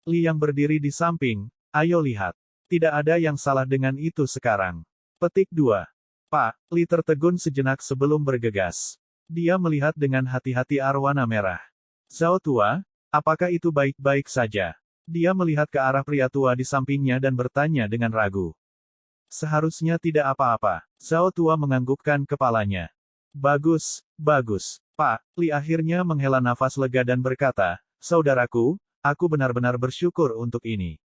Li yang berdiri di samping, ayo lihat. Tidak ada yang salah dengan itu sekarang. Petik 2. Pak Li tertegun sejenak sebelum bergegas. Dia melihat dengan hati-hati arwana merah. Zhao Tua, apakah itu baik-baik saja? Dia melihat ke arah pria tua di sampingnya dan bertanya dengan ragu. Seharusnya tidak apa-apa. Zhao Tua menganggukkan kepalanya. Bagus, bagus. Pak Li akhirnya menghela nafas lega dan berkata, saudaraku, aku benar-benar bersyukur untuk ini.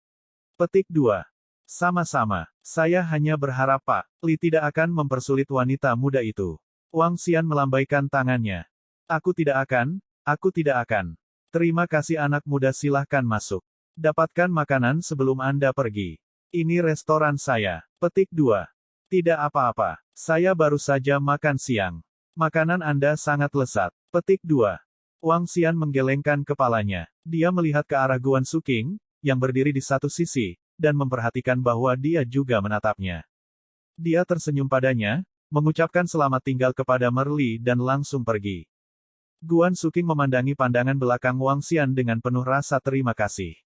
Petik 2. Sama-sama. Saya hanya berharap Pak Li tidak akan mempersulit wanita muda itu. Wang Xian melambaikan tangannya. Aku tidak akan. Terima kasih anak muda, silahkan masuk. Dapatkan makanan sebelum Anda pergi. Ini restoran saya. Petik 2. Tidak apa-apa. Saya baru saja makan siang. Makanan Anda sangat lezat. Petik 2. Wang Xian menggelengkan kepalanya. Dia melihat ke arah Guan Suking, yang berdiri di satu sisi, dan memperhatikan bahwa dia juga menatapnya. Dia tersenyum padanya, mengucapkan selamat tinggal kepada Merli dan langsung pergi. Guan Suking memandangi pandangan belakang Wang Xian dengan penuh rasa terima kasih.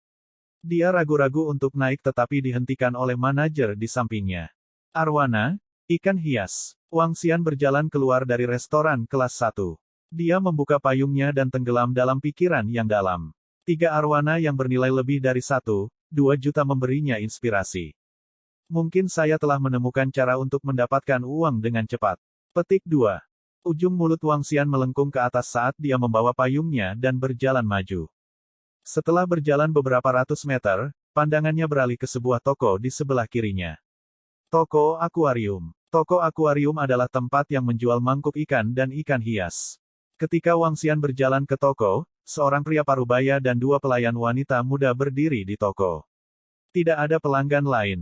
Dia ragu-ragu untuk naik tetapi dihentikan oleh manajer di sampingnya. Arwana, ikan hias. Wang Xian berjalan keluar dari restoran kelas 1. Dia membuka payungnya dan tenggelam dalam pikiran yang dalam. 3 arwana yang bernilai lebih dari 1,2 juta memberinya inspirasi. Mungkin saya telah menemukan cara untuk mendapatkan uang dengan cepat. Petik 2. Ujung mulut Wang Xian melengkung ke atas saat dia membawa payungnya dan berjalan maju. Setelah berjalan beberapa ratus meter, pandangannya beralih ke sebuah toko di sebelah kirinya. Toko akuarium. Toko akuarium adalah tempat yang menjual mangkuk ikan dan ikan hias. Ketika Wang Xian berjalan ke toko, seorang pria parubaya dan 2 pelayan wanita muda berdiri di toko. Tidak ada pelanggan lain.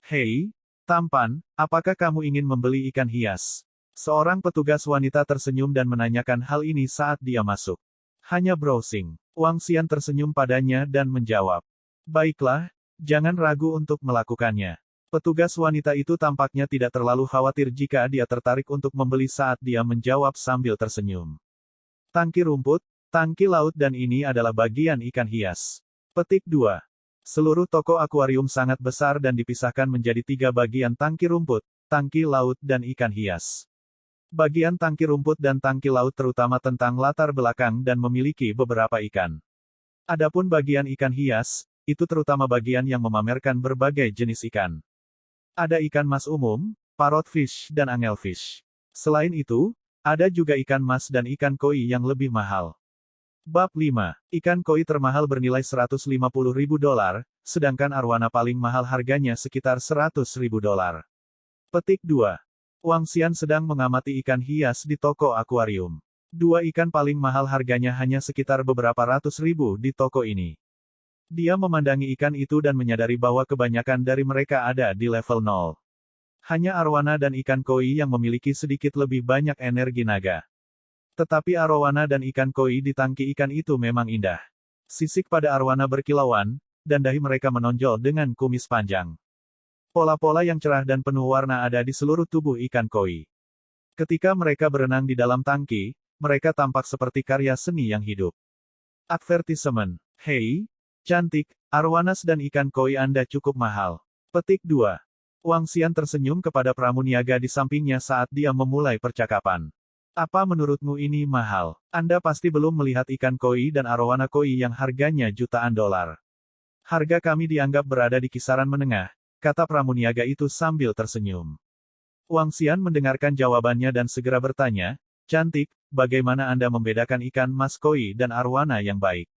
Hei, tampan, apakah kamu ingin membeli ikan hias? Seorang petugas wanita tersenyum dan menanyakan hal ini saat dia masuk. Hanya browsing. Wang Xian tersenyum padanya dan menjawab. Baiklah, jangan ragu untuk melakukannya. Petugas wanita itu tampaknya tidak terlalu khawatir jika dia tertarik untuk membeli saat dia menjawab sambil tersenyum. Tangki rumput, tangki laut dan ini adalah bagian ikan hias. Petik 2. Seluruh toko akuarium sangat besar dan dipisahkan menjadi 3 bagian: tangki rumput, tangki laut dan ikan hias. Bagian tangki rumput dan tangki laut terutama tentang latar belakang dan memiliki beberapa ikan. Adapun bagian ikan hias, itu terutama bagian yang memamerkan berbagai jenis ikan. Ada ikan mas umum, parrotfish dan angelfish. Selain itu, ada juga ikan mas dan ikan koi yang lebih mahal. Bab 5. Ikan koi termahal bernilai $150.000, sedangkan arwana paling mahal harganya sekitar $100.000. Petik 2. Wang Xian sedang mengamati ikan hias di toko akuarium. 2 ikan paling mahal harganya hanya sekitar beberapa ratus ribu di toko ini. Dia memandangi ikan itu dan menyadari bahwa kebanyakan dari mereka ada di level 0. Hanya arwana dan ikan koi yang memiliki sedikit lebih banyak energi naga. Tetapi arwana dan ikan koi di tangki ikan itu memang indah. Sisik pada arwana berkilauan, dan dahi mereka menonjol dengan kumis panjang. Pola-pola yang cerah dan penuh warna ada di seluruh tubuh ikan koi. Ketika mereka berenang di dalam tangki, mereka tampak seperti karya seni yang hidup. Advertisement. Hei, cantik, arwanas dan ikan koi Anda cukup mahal. Petik 2. Wang Xian tersenyum kepada pramuniaga di sampingnya saat dia memulai percakapan. Apa menurutmu ini mahal? Anda pasti belum melihat ikan koi dan arwana koi yang harganya jutaan dolar. Harga kami dianggap berada di kisaran menengah, kata pramuniaga itu sambil tersenyum. Wang Xian mendengarkan jawabannya dan segera bertanya, cantik, bagaimana Anda membedakan ikan mas koi dan arwana yang baik?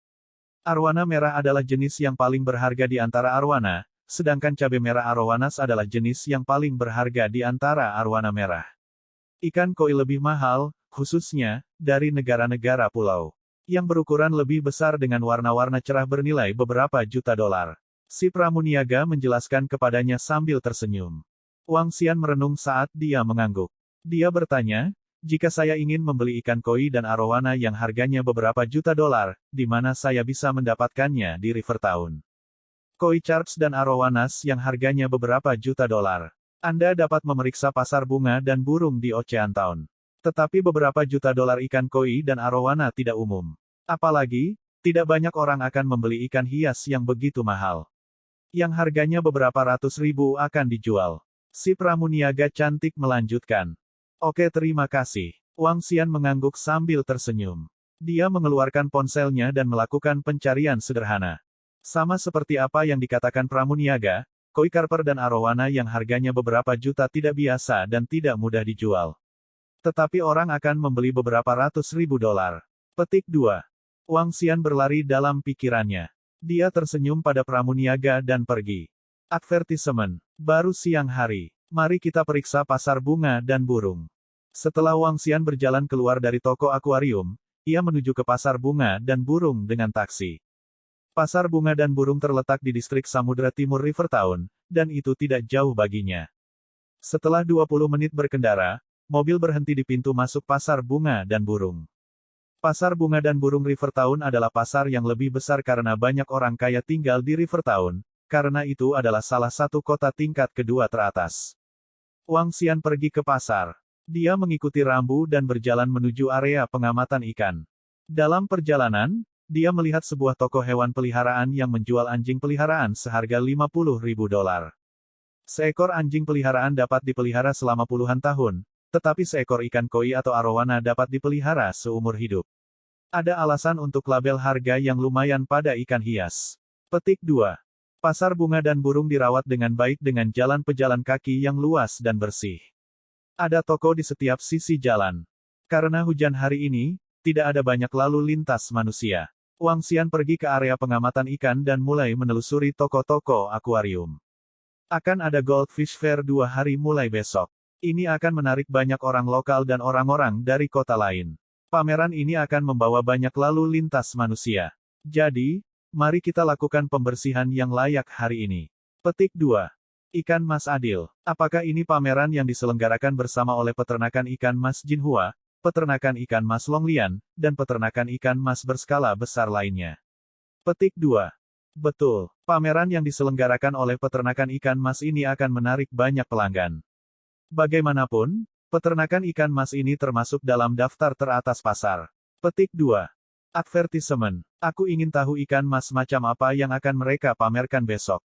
Arwana merah adalah jenis yang paling berharga di antara arwana, sedangkan cabai merah arwanas adalah jenis yang paling berharga di antara arwana merah. Ikan koi lebih mahal, khususnya, dari negara-negara pulau, yang berukuran lebih besar dengan warna-warna cerah bernilai beberapa juta dolar. Si pramuniaga menjelaskan kepadanya sambil tersenyum. Wang Xian merenung saat dia mengangguk. Dia bertanya, jika saya ingin membeli ikan koi dan arwana yang harganya beberapa juta dolar, di mana saya bisa mendapatkannya di Rivertown? Koi charps dan arwanas yang harganya beberapa juta dolar. Anda dapat memeriksa pasar bunga dan burung di Oceantown. Tetapi beberapa juta dolar ikan koi dan arwana tidak umum. Apalagi, tidak banyak orang akan membeli ikan hias yang begitu mahal. Yang harganya beberapa ratus ribu akan dijual. Si pramuniaga cantik melanjutkan. Oke, terima kasih. Wang Xian mengangguk sambil tersenyum. Dia mengeluarkan ponselnya dan melakukan pencarian sederhana. Sama seperti apa yang dikatakan pramuniaga, koi karper dan arwana yang harganya beberapa juta tidak biasa dan tidak mudah dijual. Tetapi orang akan membeli beberapa ratus ribu dolar. Petik 2. Wang Xian berlari dalam pikirannya. Dia tersenyum pada pramuniaga dan pergi. Advertisement. Baru siang hari. Mari kita periksa pasar bunga dan burung. Setelah Wang Xian berjalan keluar dari toko akuarium, ia menuju ke pasar bunga dan burung dengan taksi. Pasar bunga dan burung terletak di distrik Samudra Timur Rivertown, dan itu tidak jauh baginya. Setelah 20 menit berkendara, mobil berhenti di pintu masuk pasar bunga dan burung. Pasar bunga dan burung Rivertown adalah pasar yang lebih besar karena banyak orang kaya tinggal di Rivertown, karena itu adalah salah satu kota tingkat kedua teratas. Wang Xian pergi ke pasar. Dia mengikuti rambu dan berjalan menuju area pengamatan ikan. Dalam perjalanan, dia melihat sebuah toko hewan peliharaan yang menjual anjing peliharaan seharga 50.000 dolar. Seekor anjing peliharaan dapat dipelihara selama puluhan tahun, tetapi seekor ikan koi atau arwana dapat dipelihara seumur hidup. Ada alasan untuk label harga yang lumayan pada ikan hias. Petik 2. Pasar bunga dan burung dirawat dengan baik dengan jalan pejalan kaki yang luas dan bersih. Ada toko di setiap sisi jalan. Karena hujan hari ini, tidak ada banyak lalu lintas manusia. Wang Xian pergi ke area pengamatan ikan dan mulai menelusuri toko-toko akuarium. Akan ada Goldfish Fair 2 hari mulai besok. Ini akan menarik banyak orang lokal dan orang-orang dari kota lain. Pameran ini akan membawa banyak lalu lintas manusia. Jadi, mari kita lakukan pembersihan yang layak hari ini. Petik 2. Ikan mas adil. Apakah ini pameran yang diselenggarakan bersama oleh peternakan ikan mas Jinhua, peternakan ikan mas Longlian, dan peternakan ikan mas berskala besar lainnya? Petik 2. Betul. Pameran yang diselenggarakan oleh peternakan ikan mas ini akan menarik banyak pelanggan. Bagaimanapun, peternakan ikan mas ini termasuk dalam daftar teratas pasar. Petik 2. Advertisement. Aku ingin tahu ikan mas macam apa yang akan mereka pamerkan besok.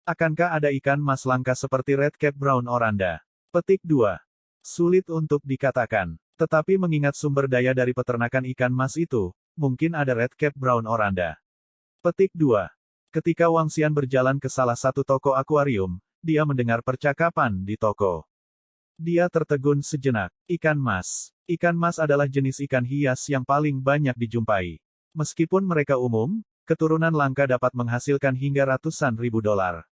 Akankah ada ikan mas langka seperti Red Cap Brown Oranda? Petik 2. Sulit untuk dikatakan. Tetapi mengingat sumber daya dari peternakan ikan mas itu, mungkin ada Red Cap Brown Oranda. Petik 2. Ketika Wang Xian berjalan ke salah satu toko akuarium, dia mendengar percakapan di toko. Dia tertegun sejenak. Ikan mas. Ikan mas adalah jenis ikan hias yang paling banyak dijumpai. Meskipun mereka umum, keturunan langka dapat menghasilkan hingga ratusan ribu dolar.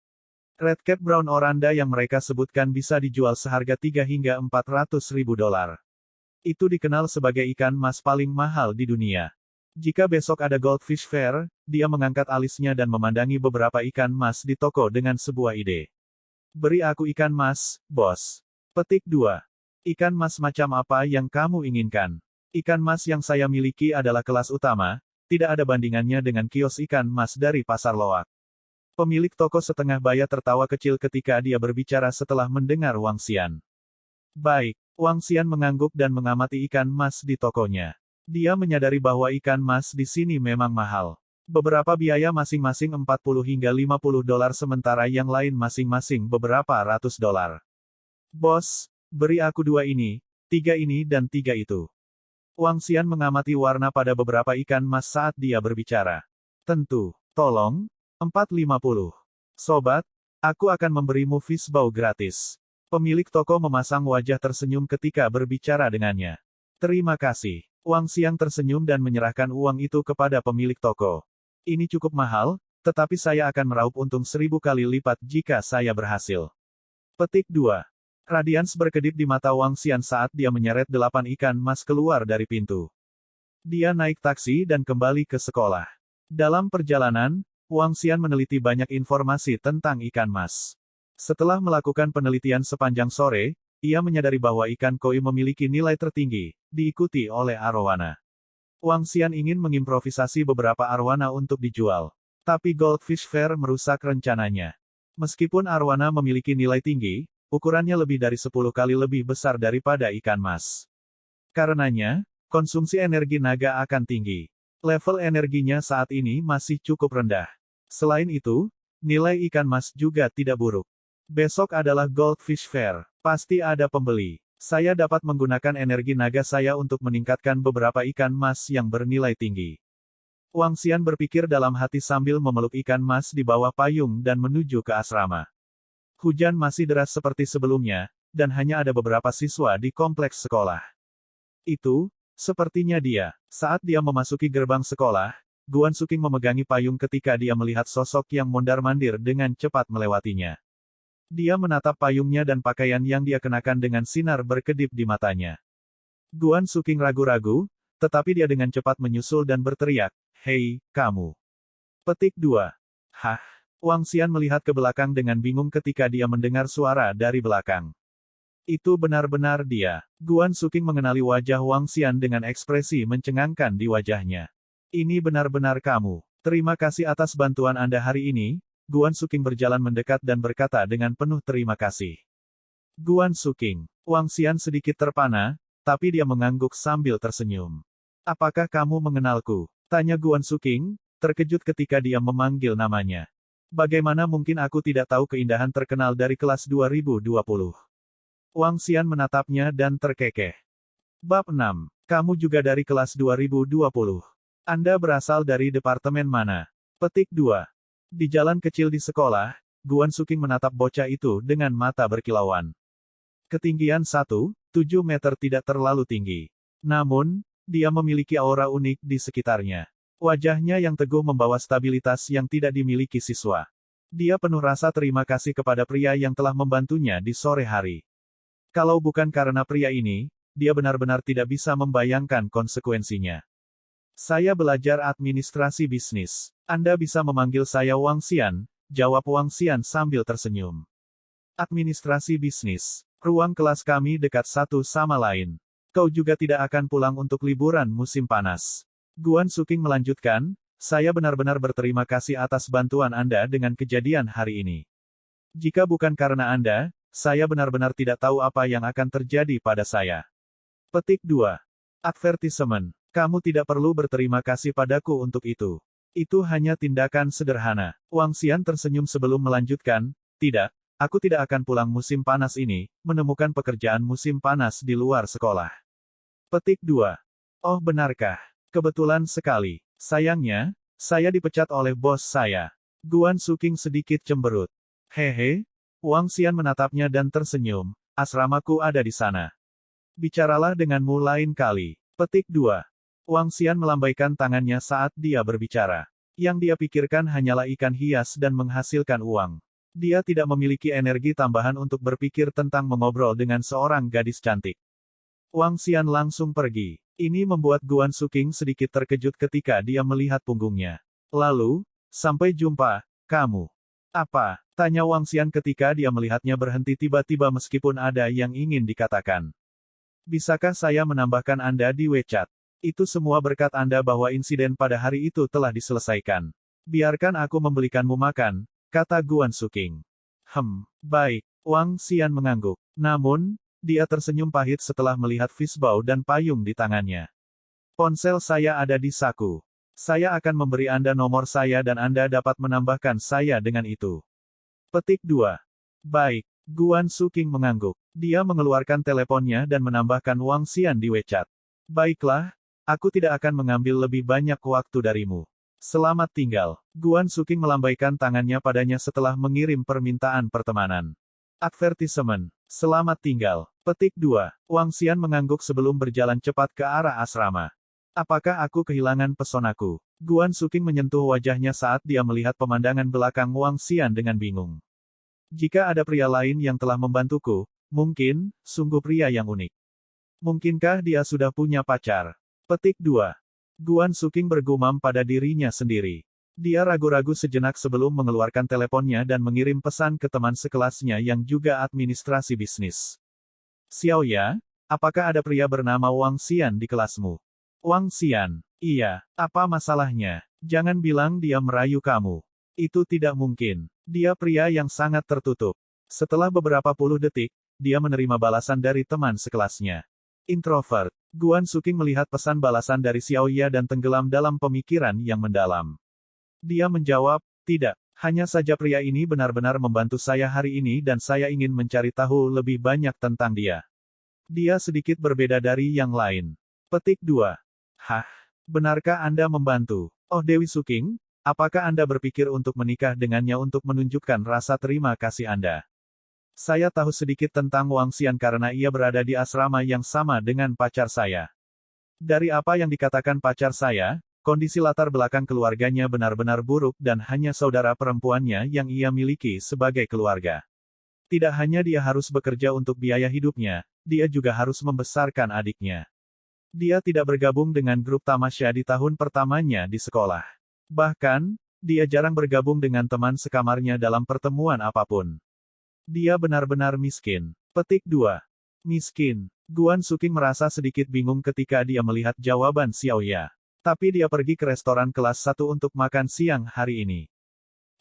Red Cap Brown Oranda yang mereka sebutkan bisa dijual seharga 3 hingga 400 ribu dolar. Itu dikenal sebagai ikan mas paling mahal di dunia. Jika besok ada Goldfish Fair, dia mengangkat alisnya dan memandangi beberapa ikan mas di toko dengan sebuah ide. Beri aku ikan mas, bos. Petik 2. Ikan mas macam apa yang kamu inginkan? Ikan mas yang saya miliki adalah kelas utama, tidak ada bandingannya dengan kios ikan mas dari pasar loak. Pemilik toko setengah baya tertawa kecil ketika dia berbicara setelah mendengar Wang Xian. Baik, Wang Xian mengangguk dan mengamati ikan mas di tokonya. Dia menyadari bahwa ikan mas di sini memang mahal. Beberapa biaya masing-masing 40 hingga 50 dolar sementara yang lain masing-masing beberapa ratus dolar. Bos, beri aku 2 ini, 3 ini dan 3 itu. Wang Xian mengamati warna pada beberapa ikan mas saat dia berbicara. Tentu, tolong, 450. Sobat, aku akan memberimu fishbowl gratis. Pemilik toko memasang wajah tersenyum ketika berbicara dengannya. Terima kasih. Wang Xian tersenyum dan menyerahkan uang itu kepada pemilik toko. Ini cukup mahal, tetapi saya akan meraup untung 1000 kali lipat jika saya berhasil. Petik 2. Radians berkedip di mata Wang Xian saat dia menyeret 8 ikan mas keluar dari pintu. Dia naik taksi dan kembali ke sekolah. Dalam perjalanan, Wang Xian meneliti banyak informasi tentang ikan mas. Setelah melakukan penelitian sepanjang sore, ia menyadari bahwa ikan koi memiliki nilai tertinggi, diikuti oleh arowana. Wang Xian ingin mengimprovisasi beberapa arowana untuk dijual. Tapi Goldfish Fair merusak rencananya. Meskipun arowana memiliki nilai tinggi, ukurannya lebih dari 10 kali lebih besar daripada ikan mas. Karenanya, konsumsi energi naga akan tinggi. Level energinya saat ini masih cukup rendah. Selain itu, nilai ikan mas juga tidak buruk. Besok adalah Goldfish Fair. Pasti ada pembeli. Saya dapat menggunakan energi naga saya untuk meningkatkan beberapa ikan mas yang bernilai tinggi. Wang Xian berpikir dalam hati sambil memeluk ikan mas di bawah payung dan menuju ke asrama. Hujan masih deras seperti sebelumnya, dan hanya ada beberapa siswa di kompleks sekolah. Itu, sepertinya dia. Saat dia memasuki gerbang sekolah, Guan Suking memegangi payung ketika dia melihat sosok yang mondar-mandir dengan cepat melewatinya. Dia menatap payungnya dan pakaian yang dia kenakan dengan sinar berkedip di matanya. Guan Suking ragu-ragu, tetapi dia dengan cepat menyusul dan berteriak, "Hei, kamu." Petik 2. Hah? Wang Xian melihat ke belakang dengan bingung ketika dia mendengar suara dari belakang. Itu benar-benar dia. Guan Suking mengenali wajah Wang Xian dengan ekspresi mencengangkan di wajahnya. Ini benar-benar kamu. Terima kasih atas bantuan Anda hari ini. Guan Suking berjalan mendekat dan berkata dengan penuh terima kasih. Guan Suking. Wang Xian sedikit terpana, tapi dia mengangguk sambil tersenyum. Apakah kamu mengenalku? Tanya Guan Suking, terkejut ketika dia memanggil namanya. Bagaimana mungkin aku tidak tahu keindahan terkenal dari kelas 2020? Wang Xian menatapnya dan terkekeh. Bab 6. Kamu juga dari kelas 2020. Anda berasal dari departemen mana? Petik 2. Di jalan kecil di sekolah, Guan Suking menatap bocah itu dengan mata berkilauan. Ketinggian 1,7 meter tidak terlalu tinggi. Namun, dia memiliki aura unik di sekitarnya. Wajahnya yang teguh membawa stabilitas yang tidak dimiliki siswa. Dia penuh rasa terima kasih kepada pria yang telah membantunya di sore hari. Kalau bukan karena pria ini, dia benar-benar tidak bisa membayangkan konsekuensinya. Saya belajar administrasi bisnis. Anda bisa memanggil saya Wang Xian, jawab Wang Xian sambil tersenyum. Administrasi bisnis. Ruang kelas kami dekat satu sama lain. Kau juga tidak akan pulang untuk liburan musim panas. Guan Suking melanjutkan, saya benar-benar berterima kasih atas bantuan Anda dengan kejadian hari ini. Jika bukan karena Anda, saya benar-benar tidak tahu apa yang akan terjadi pada saya. Petik 2. Advertisement. Kamu tidak perlu berterima kasih padaku untuk itu. Itu hanya tindakan sederhana. Wang Xian tersenyum sebelum melanjutkan, tidak, aku tidak akan pulang musim panas ini, menemukan pekerjaan musim panas di luar sekolah. Petik 2. Oh benarkah? Kebetulan sekali. Sayangnya, saya dipecat oleh bos saya. Guan Suking sedikit cemberut. Hehe. Wang Xian menatapnya dan tersenyum, asramaku ada di sana. Bicaralah denganmu lain kali. Petik 2. Wang Xian melambaikan tangannya saat dia berbicara. Yang dia pikirkan hanyalah ikan hias dan menghasilkan uang. Dia tidak memiliki energi tambahan untuk berpikir tentang mengobrol dengan seorang gadis cantik. Wang Xian langsung pergi. Ini membuat Guan Suking sedikit terkejut ketika dia melihat punggungnya. Lalu, sampai jumpa, kamu. Apa? Tanya Wang Xian ketika dia melihatnya berhenti tiba-tiba meskipun ada yang ingin dikatakan. Bisakah saya menambahkan Anda di WeChat? Itu semua berkat Anda bahwa insiden pada hari itu telah diselesaikan. Biarkan aku membelikanmu makan, kata Guan Suking. Baik. Wang Xian mengangguk. Namun, dia tersenyum pahit setelah melihat fishbowl dan payung di tangannya. Ponsel saya ada di saku. Saya akan memberi Anda nomor saya dan Anda dapat menambahkan saya dengan itu. Petik 2. Baik. Guan Suking mengangguk. Dia mengeluarkan teleponnya dan menambahkan Wang Xian di WeChat. Baiklah, aku tidak akan mengambil lebih banyak waktu darimu. Selamat tinggal. Guan Suking melambaikan tangannya padanya setelah mengirim permintaan pertemanan. Advertisement. Selamat tinggal. Petik 2. Wang Xian mengangguk sebelum berjalan cepat ke arah asrama. Apakah aku kehilangan pesonaku? Guan Suking menyentuh wajahnya saat dia melihat pemandangan belakang Wang Xian dengan bingung. Jika ada pria lain yang telah membantuku, mungkin, sungguh pria yang unik. Mungkinkah dia sudah punya pacar? Petik 2. Guan Suking bergumam pada dirinya sendiri. Dia ragu-ragu sejenak sebelum mengeluarkan teleponnya dan mengirim pesan ke teman sekelasnya yang juga administrasi bisnis. Xiao Ya, apakah ada pria bernama Wang Xian di kelasmu? Wang Xian, iya, apa masalahnya? Jangan bilang dia merayu kamu. Itu tidak mungkin. Dia pria yang sangat tertutup. Setelah beberapa puluh detik, dia menerima balasan dari teman sekelasnya. Introvert. Guan Suking melihat pesan balasan dari Xiao Ya dan tenggelam dalam pemikiran yang mendalam. Dia menjawab, tidak. Hanya saja pria ini benar-benar membantu saya hari ini dan saya ingin mencari tahu lebih banyak tentang dia. Dia sedikit berbeda dari yang lain. Petik 2. Hah? Benarkah Anda membantu? Oh Dewi Suking, apakah Anda berpikir untuk menikah dengannya untuk menunjukkan rasa terima kasih Anda? Saya tahu sedikit tentang Wang Xian karena ia berada di asrama yang sama dengan pacar saya. Dari apa yang dikatakan pacar saya, kondisi latar belakang keluarganya benar-benar buruk dan hanya saudara perempuannya yang ia miliki sebagai keluarga. Tidak hanya dia harus bekerja untuk biaya hidupnya, dia juga harus membesarkan adiknya. Dia tidak bergabung dengan grup tamasya di tahun pertamanya di sekolah. Bahkan, dia jarang bergabung dengan teman sekamarnya dalam pertemuan apapun. Dia benar-benar miskin. Petik 2. Miskin. Guan Suking merasa sedikit bingung ketika dia melihat jawaban Xiao Ya. Tapi dia pergi ke restoran kelas 1 untuk makan siang hari ini.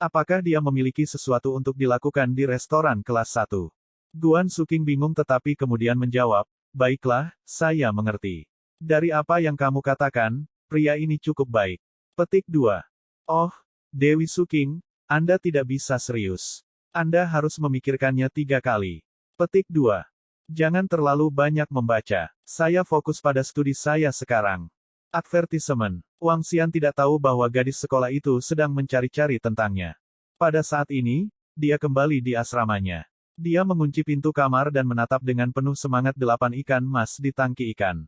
Apakah dia memiliki sesuatu untuk dilakukan di restoran kelas 1? Guan Suking bingung tetapi kemudian menjawab, baiklah, saya mengerti. Dari apa yang kamu katakan, pria ini cukup baik. Petik 2. Oh, Dewi Suking, Anda tidak bisa serius. Anda harus memikirkannya 3 kali. Petik 2. Jangan terlalu banyak membaca. Saya fokus pada studi saya sekarang. Advertisement. Wang Xian tidak tahu bahwa gadis sekolah itu sedang mencari-cari tentangnya. Pada saat ini, dia kembali di asramanya. Dia mengunci pintu kamar dan menatap dengan penuh semangat 8 ikan mas di tangki ikan.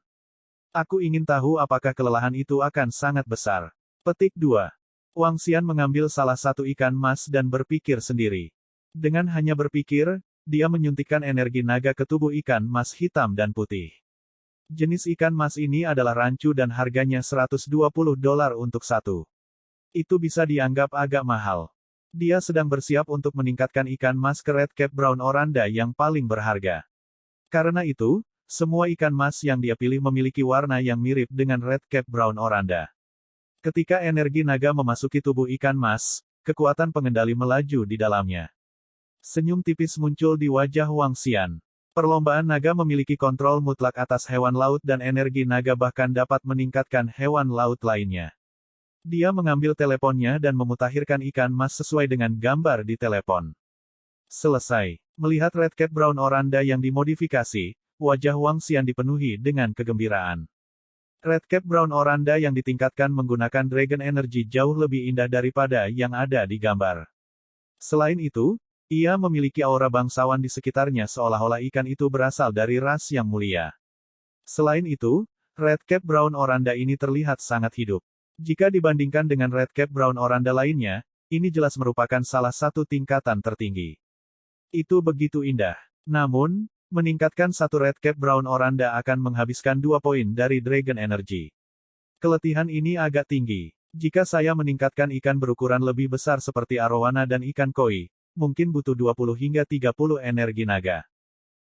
Aku ingin tahu apakah kelelahan itu akan sangat besar. Petik 2. Wang Xian mengambil salah satu ikan mas dan berpikir sendiri. Dengan hanya berpikir, dia menyuntikkan energi naga ke tubuh ikan mas hitam dan putih. Jenis ikan mas ini adalah rancu dan harganya $120 untuk satu. Itu bisa dianggap agak mahal. Dia sedang bersiap untuk meningkatkan ikan mas ke Red Cap Brown Oranda yang paling berharga. Karena itu, semua ikan mas yang dia pilih memiliki warna yang mirip dengan Red Cap Brown Oranda. Ketika energi naga memasuki tubuh ikan mas, kekuatan pengendali melaju di dalamnya. Senyum tipis muncul di wajah Wang Xian. Perlombaan naga memiliki kontrol mutlak atas hewan laut dan energi naga bahkan dapat meningkatkan hewan laut lainnya. Dia mengambil teleponnya dan memutakhirkan ikan mas sesuai dengan gambar di telepon. Selesai. Melihat Redcap Brown Oranda yang dimodifikasi, wajah Wang Xian dipenuhi dengan kegembiraan. Redcap Brown Oranda yang ditingkatkan menggunakan Dragon Energy jauh lebih indah daripada yang ada di gambar. Selain itu, ia memiliki aura bangsawan di sekitarnya seolah-olah ikan itu berasal dari ras yang mulia. Selain itu, Redcap Brown Oranda ini terlihat sangat hidup. Jika dibandingkan dengan Redcap Brown Oranda lainnya, ini jelas merupakan salah satu tingkatan tertinggi. Itu begitu indah. Namun, meningkatkan satu Redcap Brown Oranda akan menghabiskan 2 poin dari Dragon Energy. Keletihan ini agak tinggi. Jika saya meningkatkan ikan berukuran lebih besar seperti arowana dan ikan koi, mungkin butuh 20 hingga 30 energi naga.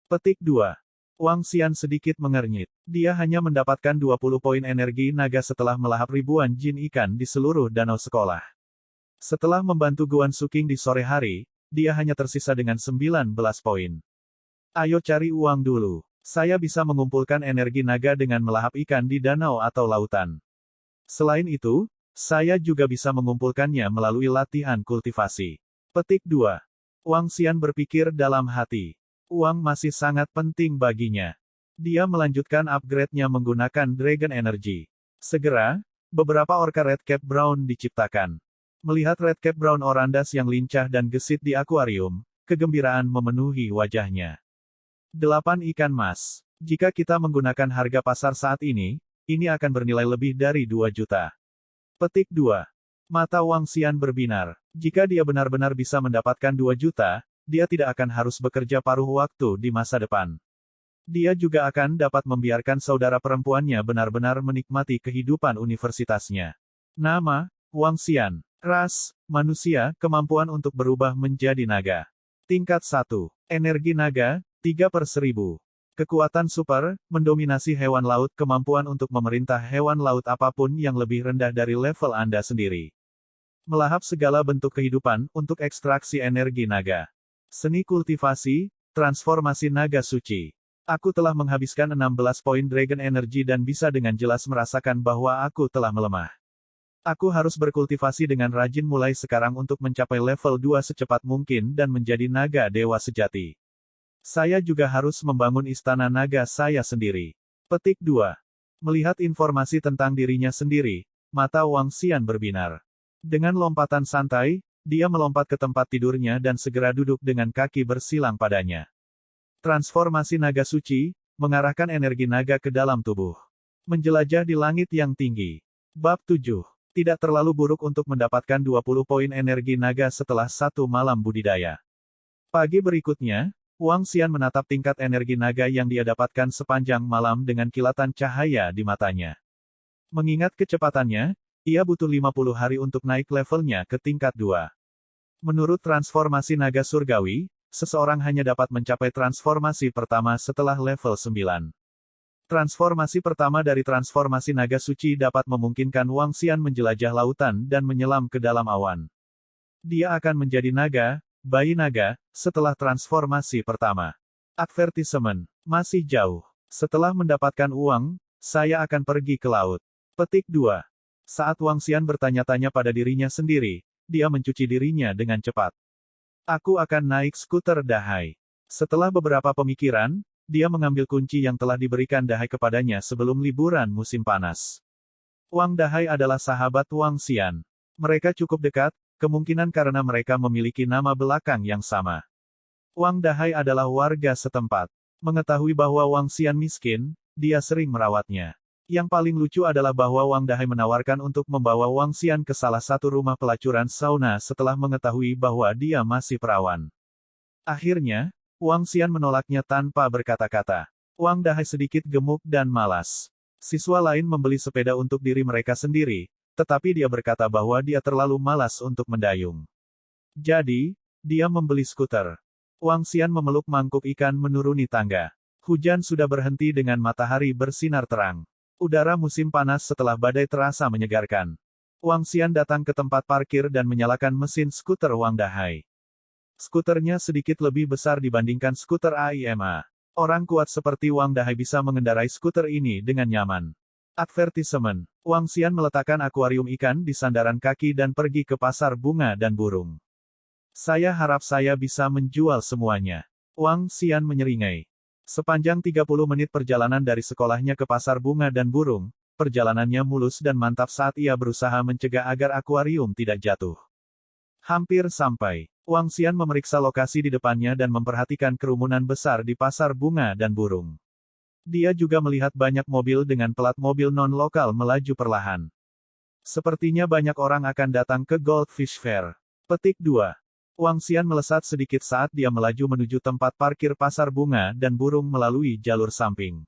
Petik 2. Wang Xian sedikit mengernyit. Dia hanya mendapatkan 20 poin energi naga setelah melahap ribuan jin ikan di seluruh danau sekolah. Setelah membantu Guan Suking di sore hari, dia hanya tersisa dengan 19 poin. Ayo cari uang dulu. Saya bisa mengumpulkan energi naga dengan melahap ikan di danau atau lautan. Selain itu, saya juga bisa mengumpulkannya melalui latihan kultivasi. Petik 2. Wang Xian berpikir dalam hati. Uang masih sangat penting baginya. Dia melanjutkan upgrade-nya menggunakan Dragon Energy. Segera, beberapa orca Redcap Brown diciptakan. Melihat Redcap Brown Orandas yang lincah dan gesit di akuarium, kegembiraan memenuhi wajahnya. 8 ikan mas. Jika kita menggunakan harga pasar saat ini akan bernilai lebih dari 2 juta. Petik 2. Mata Wang Xian berbinar. Jika dia benar-benar bisa mendapatkan 2 juta, dia tidak akan harus bekerja paruh waktu di masa depan. Dia juga akan dapat membiarkan saudara perempuannya benar-benar menikmati kehidupan universitasnya. Nama, Wang Xian. Ras, manusia, kemampuan untuk berubah menjadi naga. Tingkat 1. Energi naga, 3/1000. Kekuatan super, mendominasi hewan laut, kemampuan untuk memerintah hewan laut apapun yang lebih rendah dari level Anda sendiri. Melahap segala bentuk kehidupan, untuk ekstraksi energi naga. Seni kultivasi, transformasi naga suci. Aku telah menghabiskan 16 poin Dragon Energy dan bisa dengan jelas merasakan bahwa aku telah melemah. Aku harus berkultivasi dengan rajin mulai sekarang untuk mencapai level 2 secepat mungkin dan menjadi naga dewa sejati. Saya juga harus membangun istana naga saya sendiri. Petik 2. Melihat informasi tentang dirinya sendiri, mata Wang Xian berbinar. Dengan lompatan santai, dia melompat ke tempat tidurnya dan segera duduk dengan kaki bersilang padanya. Transformasi naga suci, mengarahkan energi naga ke dalam tubuh. Menjelajah di langit yang tinggi. Bab 7. Tidak terlalu buruk untuk mendapatkan 20 poin energi naga setelah 1 malam budidaya. Pagi berikutnya, Wang Xian menatap tingkat energi naga yang dia dapatkan sepanjang malam dengan kilatan cahaya di matanya. Mengingat kecepatannya, ia butuh 50 hari untuk naik levelnya ke tingkat 2. Menurut transformasi naga surgawi, seseorang hanya dapat mencapai transformasi pertama setelah level 9. Transformasi pertama dari transformasi naga suci dapat memungkinkan Wang Xian menjelajah lautan dan menyelam ke dalam awan. Dia akan menjadi naga, bayi naga, setelah transformasi pertama. Advertisement. Masih jauh. Setelah mendapatkan uang, saya akan pergi ke laut. Petik 2. Saat Wang Xian bertanya-tanya pada dirinya sendiri, dia mencuci dirinya dengan cepat. Aku akan naik skuter Dahai. Setelah beberapa pemikiran, dia mengambil kunci yang telah diberikan Dahai kepadanya sebelum liburan musim panas. Wang Dahai adalah sahabat Wang Xian. Mereka cukup dekat, kemungkinan karena mereka memiliki nama belakang yang sama. Wang Dahai adalah warga setempat. Mengetahui bahwa Wang Xian miskin, dia sering merawatnya. Yang paling lucu adalah bahwa Wang Dahai menawarkan untuk membawa Wang Xian ke salah satu rumah pelacuran sauna setelah mengetahui bahwa dia masih perawan. Akhirnya, Wang Xian menolaknya tanpa berkata-kata. Wang Dahai sedikit gemuk dan malas. Siswa lain membeli sepeda untuk diri mereka sendiri, tetapi dia berkata bahwa dia terlalu malas untuk mendayung. Jadi, dia membeli skuter. Wang Xian memeluk mangkuk ikan menuruni tangga. Hujan sudah berhenti dengan matahari bersinar terang. Udara musim panas setelah badai terasa menyegarkan. Wang Xian datang ke tempat parkir dan menyalakan mesin skuter Wang Dahai. Skuternya sedikit lebih besar dibandingkan skuter AIMA. Orang kuat seperti Wang Dahai bisa mengendarai skuter ini dengan nyaman. Advertisement. Wang Xian meletakkan akuarium ikan di sandaran kaki dan pergi ke pasar bunga dan burung. Saya harap saya bisa menjual semuanya. Wang Xian menyeringai. Sepanjang 30 menit perjalanan dari sekolahnya ke pasar bunga dan burung, perjalanannya mulus dan mantap saat ia berusaha mencegah agar akuarium tidak jatuh. Hampir sampai. Wang Xian memeriksa lokasi di depannya dan memperhatikan kerumunan besar di pasar bunga dan burung. Dia juga melihat banyak mobil dengan pelat mobil non-lokal melaju perlahan. Sepertinya banyak orang akan datang ke Goldfish Fair. Petik 2. Wang Xian melesat sedikit saat dia melaju menuju tempat parkir pasar bunga dan burung melalui jalur samping.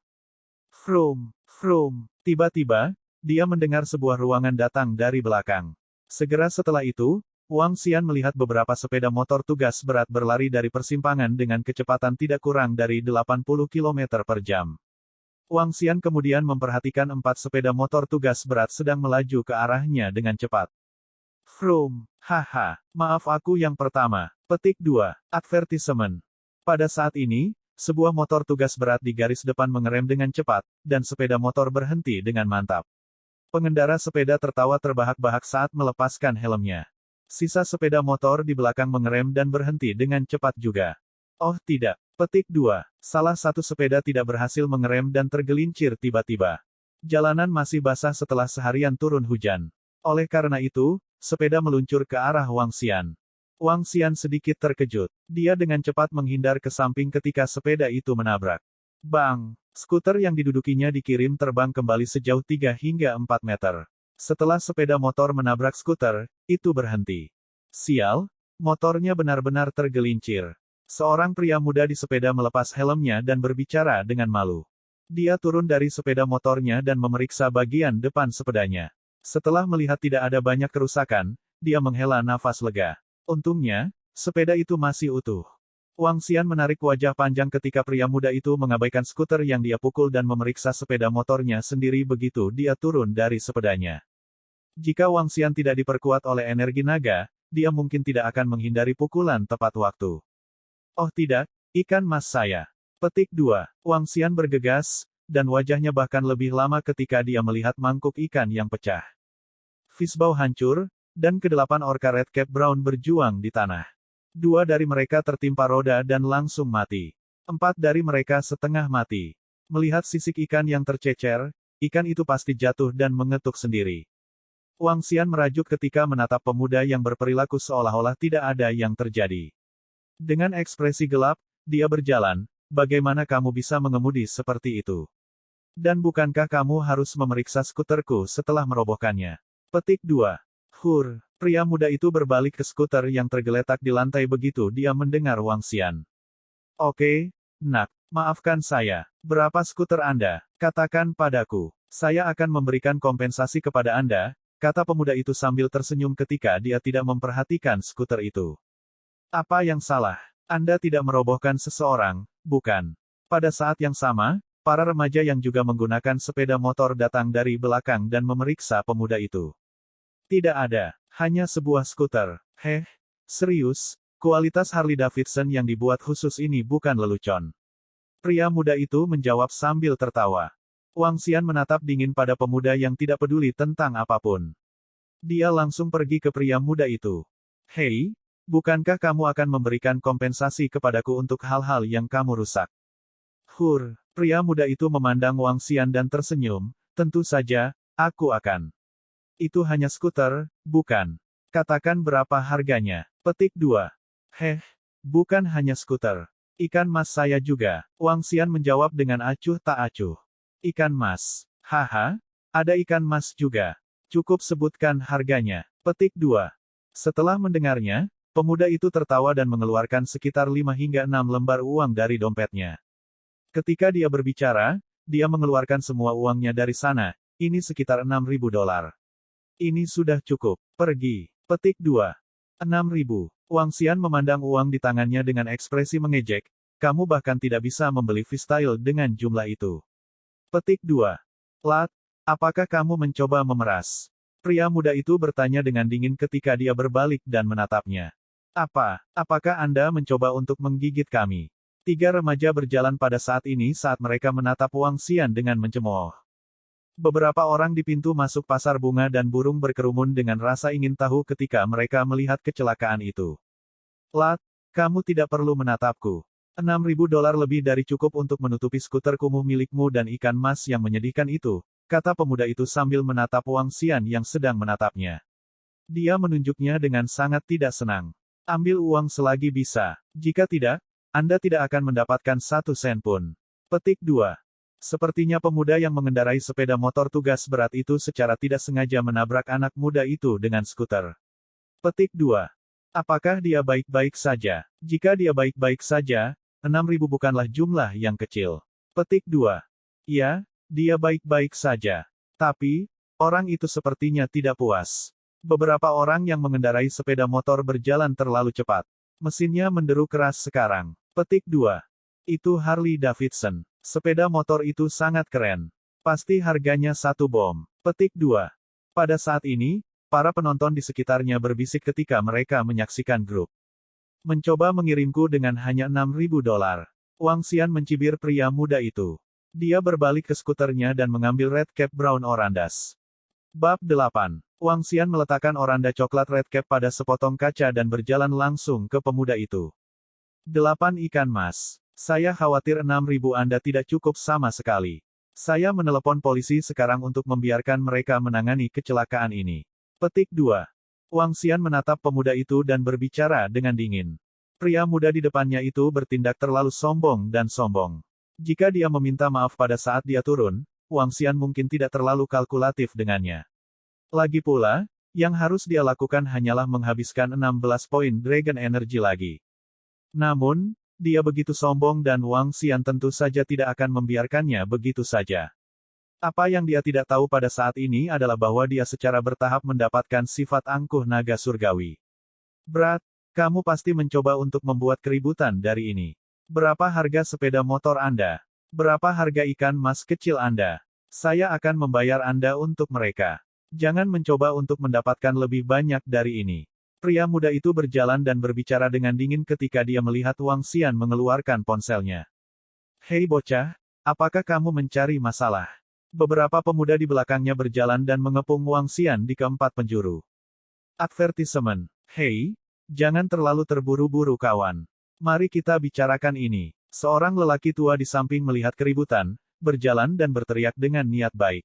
Vroom, vroom. Tiba-tiba, dia mendengar sebuah ruangan datang dari belakang. Segera setelah itu, Wang Xian melihat beberapa sepeda motor tugas berat berlari dari persimpangan dengan kecepatan tidak kurang dari 80 km per jam. Wang Xian kemudian memperhatikan 4 sepeda motor tugas berat sedang melaju ke arahnya dengan cepat. Vroom, haha, maaf aku yang pertama. Petik 2. Advertisement. Pada saat ini, sebuah motor tugas berat di garis depan mengerem dengan cepat, dan sepeda motor berhenti dengan mantap. Pengendara sepeda tertawa terbahak-bahak saat melepaskan helmnya. Sisa sepeda motor di belakang mengerem dan berhenti dengan cepat juga. Oh tidak. Petik 2. Salah satu sepeda tidak berhasil mengerem dan tergelincir tiba-tiba. Jalanan masih basah setelah seharian turun hujan. Oleh karena itu, sepeda meluncur ke arah Wang Xian. Wang Xian sedikit terkejut. Dia dengan cepat menghindar ke samping ketika sepeda itu menabrak. Bang! Skuter yang didudukinya dikirim terbang kembali sejauh 3 hingga 4 meter. Setelah sepeda motor menabrak skuter, itu berhenti. Sial, motornya benar-benar tergelincir. Seorang pria muda di sepeda melepas helmnya dan berbicara dengan malu. Dia turun dari sepeda motornya dan memeriksa bagian depan sepedanya. Setelah melihat tidak ada banyak kerusakan, dia menghela nafas lega. Untungnya, sepeda itu masih utuh. Wang Xian menarik wajah panjang ketika pria muda itu mengabaikan skuter yang dia pukul dan memeriksa sepeda motornya sendiri begitu dia turun dari sepedanya. Jika Wang Xian tidak diperkuat oleh energi naga, dia mungkin tidak akan menghindari pukulan tepat waktu. Oh tidak, ikan mas saya. Petik 2. Wang Xian bergegas, dan wajahnya bahkan lebih lama ketika dia melihat mangkuk ikan yang pecah. Fishbowl hancur, dan ke-8 orca Red Cap Brown berjuang di tanah. 2 dari mereka tertimpa roda dan langsung mati. 4 dari mereka setengah mati. Melihat sisik ikan yang tercecer, ikan itu pasti jatuh dan mengetuk sendiri. Wang Xian merajuk ketika menatap pemuda yang berperilaku seolah-olah tidak ada yang terjadi. Dengan ekspresi gelap, dia berjalan, bagaimana kamu bisa mengemudi seperti itu? Dan bukankah kamu harus memeriksa skuterku setelah merobohkannya? Petik 2. Hur, pria muda itu berbalik ke skuter yang tergeletak di lantai begitu dia mendengar Wang Xian. Oke, nak, maafkan saya. Berapa skuter Anda? Katakan padaku. Saya akan memberikan kompensasi kepada Anda, kata pemuda itu sambil tersenyum ketika dia tidak memperhatikan skuter itu. Apa yang salah? Anda tidak merobohkan seseorang, bukan? Pada saat yang sama, para remaja yang juga menggunakan sepeda motor datang dari belakang dan memeriksa pemuda itu. Tidak ada, hanya sebuah skuter. Heh, serius, kualitas Harley Davidson yang dibuat khusus ini bukan lelucon. Pria muda itu menjawab sambil tertawa. Wang Xian menatap dingin pada pemuda yang tidak peduli tentang apapun. Dia langsung pergi ke pria muda itu. Hei, bukankah kamu akan memberikan kompensasi kepadaku untuk hal-hal yang kamu rusak? Hur, pria muda itu memandang Wang Xian dan tersenyum, tentu saja, aku akan. Itu hanya skuter, bukan? Katakan berapa harganya. Petik 2. Heh, bukan hanya skuter. Ikan mas saya juga. Wang Xian menjawab dengan acuh tak acuh. Ikan mas. Haha, ada ikan mas juga. Cukup sebutkan harganya. Petik 2. Setelah mendengarnya, pemuda itu tertawa dan mengeluarkan sekitar 5 hingga 6 lembar uang dari dompetnya. Ketika dia berbicara, dia mengeluarkan semua uangnya dari sana, ini sekitar 6.000 dolar. Ini sudah cukup. Pergi. Petik 2. 6.000. Wang Xian memandang uang di tangannya dengan ekspresi mengejek, kamu bahkan tidak bisa membeli freestyle dengan jumlah itu. Petik 2. Lat, apakah kamu mencoba memeras? Pria muda itu bertanya dengan dingin ketika dia berbalik dan menatapnya. Apakah Anda mencoba untuk menggigit kami? Tiga remaja berjalan pada saat ini saat mereka menatap Wang Xian dengan mencemooh. Beberapa orang di pintu masuk pasar bunga dan burung berkerumun dengan rasa ingin tahu ketika mereka melihat kecelakaan itu. Lat, kamu tidak perlu menatapku. $6.000 lebih dari cukup untuk menutupi skuter kumuh milikmu dan ikan mas yang menyedihkan itu, kata pemuda itu sambil menatap Wang Xian yang sedang menatapnya. Dia menunjuknya dengan sangat tidak senang. Ambil uang selagi bisa. Jika tidak, Anda tidak akan mendapatkan 1 sen pun. Petik 2. Sepertinya pemuda yang mengendarai sepeda motor tugas berat itu secara tidak sengaja menabrak anak muda itu dengan skuter. Petik 2. Apakah dia baik-baik saja? Jika dia baik-baik saja, 6.000 bukanlah jumlah yang kecil. Petik 2. Ya, dia baik-baik saja. Tapi, orang itu sepertinya tidak puas. Beberapa orang yang mengendarai sepeda motor berjalan terlalu cepat. Mesinnya menderu keras sekarang. Petik 2. Itu Harley Davidson. Sepeda motor itu sangat keren. Pasti harganya 1 bom. Petik 2. Pada saat ini, para penonton di sekitarnya berbisik ketika mereka menyaksikan grup. Mencoba mengirimku dengan hanya $6.000. Wang Xian mencibir pria muda itu. Dia berbalik ke skuternya dan mengambil red cap brown orandas. Bab 8. Wang Xian meletakkan oranda coklat red cap pada sepotong kaca dan berjalan langsung ke pemuda itu. 8 ikan mas. Saya khawatir 6.000 Anda tidak cukup sama sekali. Saya menelepon polisi sekarang untuk membiarkan mereka menangani kecelakaan ini. Petik 2. Wang Xian menatap pemuda itu dan berbicara dengan dingin. Pria muda di depannya itu bertindak terlalu sombong dan sombong. Jika dia meminta maaf pada saat dia turun, Wang Xian mungkin tidak terlalu kalkulatif dengannya. Lagi pula, yang harus dia lakukan hanyalah menghabiskan 16 poin Dragon Energy lagi. Namun, dia begitu sombong dan Wang Xian tentu saja tidak akan membiarkannya begitu saja. Apa yang dia tidak tahu pada saat ini adalah bahwa dia secara bertahap mendapatkan sifat angkuh naga surgawi. Brat, kamu pasti mencoba untuk membuat keributan dari ini. Berapa harga sepeda motor Anda? Berapa harga ikan mas kecil Anda? Saya akan membayar Anda untuk mereka. Jangan mencoba untuk mendapatkan lebih banyak dari ini. Pria muda itu berjalan dan berbicara dengan dingin ketika dia melihat Wang Xian mengeluarkan ponselnya. Hei bocah, apakah kamu mencari masalah? Beberapa pemuda di belakangnya berjalan dan mengepung Wang Xian di keempat penjuru. Advertisement. Hei, jangan terlalu terburu-buru kawan. Mari kita bicarakan ini. Seorang lelaki tua di samping melihat keributan, berjalan dan berteriak dengan niat baik.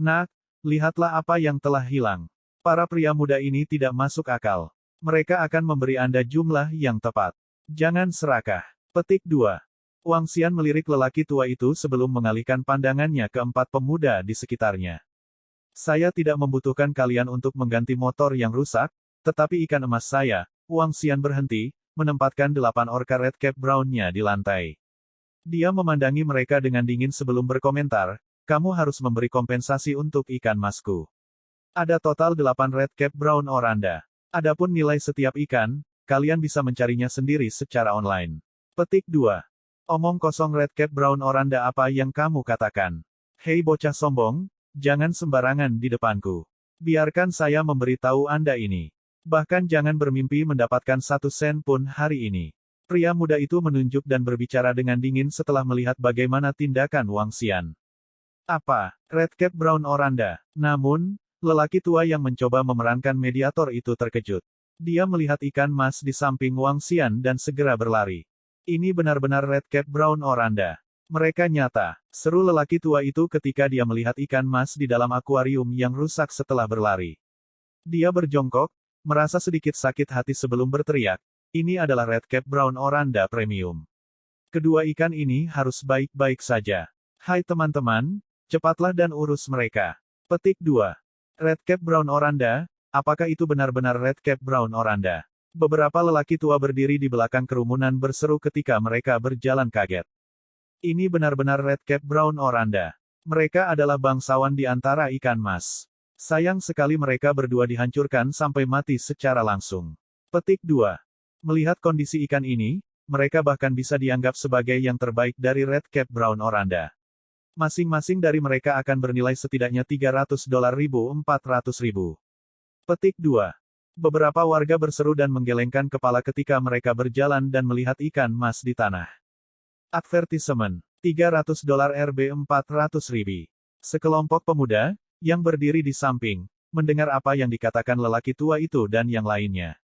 Nak, lihatlah apa yang telah hilang. Para pria muda ini tidak masuk akal. Mereka akan memberi Anda jumlah yang tepat. Jangan serakah. Petik 2. Wang Xian melirik lelaki tua itu sebelum mengalihkan pandangannya ke 4 pemuda di sekitarnya. Saya tidak membutuhkan kalian untuk mengganti motor yang rusak, tetapi ikan emas saya. Wang Xian berhenti, menempatkan 8 orka red cap brown-nya di lantai. Dia memandangi mereka dengan dingin sebelum berkomentar, kamu harus memberi kompensasi untuk ikan masku. Ada total 8 red cap brown oranda. Adapun nilai setiap ikan, kalian bisa mencarinya sendiri secara online. Petik 2. Omong kosong red cap brown oranda apa yang kamu katakan? Hei bocah sombong, jangan sembarangan di depanku. Biarkan saya memberitahu Anda ini. Bahkan jangan bermimpi mendapatkan 1 sen pun hari ini. Pria muda itu menunjuk dan berbicara dengan dingin setelah melihat bagaimana tindakan Wang Xian. Apa? Red cap brown oranda. Namun, lelaki tua yang mencoba memerankan mediator itu terkejut. Dia melihat ikan mas di samping Wang Xian dan segera berlari. Ini benar-benar red cap brown oranda. Mereka nyata, seru lelaki tua itu ketika dia melihat ikan mas di dalam akuarium yang rusak setelah berlari. Dia berjongkok, merasa sedikit sakit hati sebelum berteriak, ini adalah red cap brown oranda premium. Kedua ikan ini harus baik-baik saja. Hai teman-teman, cepatlah dan urus mereka. Petik 2. Red cap brown oranda, apakah itu benar-benar red cap brown oranda? Beberapa lelaki tua berdiri di belakang kerumunan berseru ketika mereka berjalan kaget. Ini benar-benar red cap brown oranda. Mereka adalah bangsawan di antara ikan mas. Sayang sekali mereka berdua dihancurkan sampai mati secara langsung. Petik 2. Melihat kondisi ikan ini, mereka bahkan bisa dianggap sebagai yang terbaik dari red cap brown oranda. Masing-masing dari mereka akan bernilai setidaknya $300.400.000. Petik 2. Beberapa warga berseru dan menggelengkan kepala ketika mereka berjalan dan melihat ikan mas di tanah. Advertisement. $300 Rb 400.000. Sekelompok pemuda, yang berdiri di samping, mendengar apa yang dikatakan lelaki tua itu dan yang lainnya.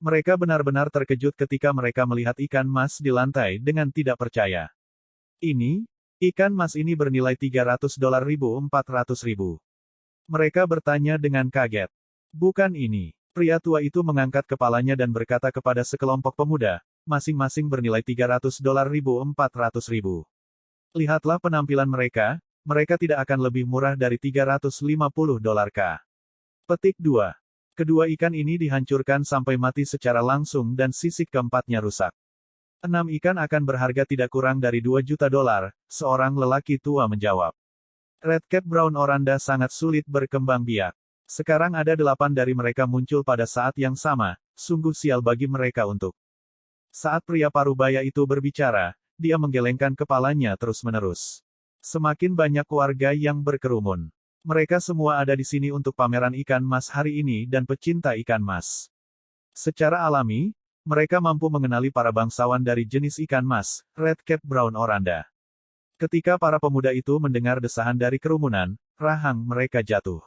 Mereka benar-benar terkejut ketika mereka melihat ikan mas di lantai dengan tidak percaya. Ikan mas ini bernilai $300 400.000. Mereka bertanya dengan kaget. Bukan ini. Pria tua itu mengangkat kepalanya dan berkata kepada sekelompok pemuda, masing-masing bernilai $300 400.000. Lihatlah penampilan mereka tidak akan lebih murah dari $350 K. Petik 2. Kedua ikan ini dihancurkan sampai mati secara langsung dan sisik keempatnya rusak. 6 ikan akan berharga tidak kurang dari $2 juta, seorang lelaki tua menjawab. Red Cap Brown Oranda sangat sulit berkembang biak. Sekarang ada 8 dari mereka muncul pada saat yang sama, sungguh sial bagi mereka untuk. Saat pria parubaya itu berbicara, dia menggelengkan kepalanya terus-menerus. Semakin banyak warga yang berkerumun. Mereka semua ada di sini untuk pameran ikan mas hari ini dan pecinta ikan mas. Secara alami, mereka mampu mengenali para bangsawan dari jenis ikan mas, Red Cap Brown Oranda. Ketika para pemuda itu mendengar desahan dari kerumunan, rahang mereka jatuh.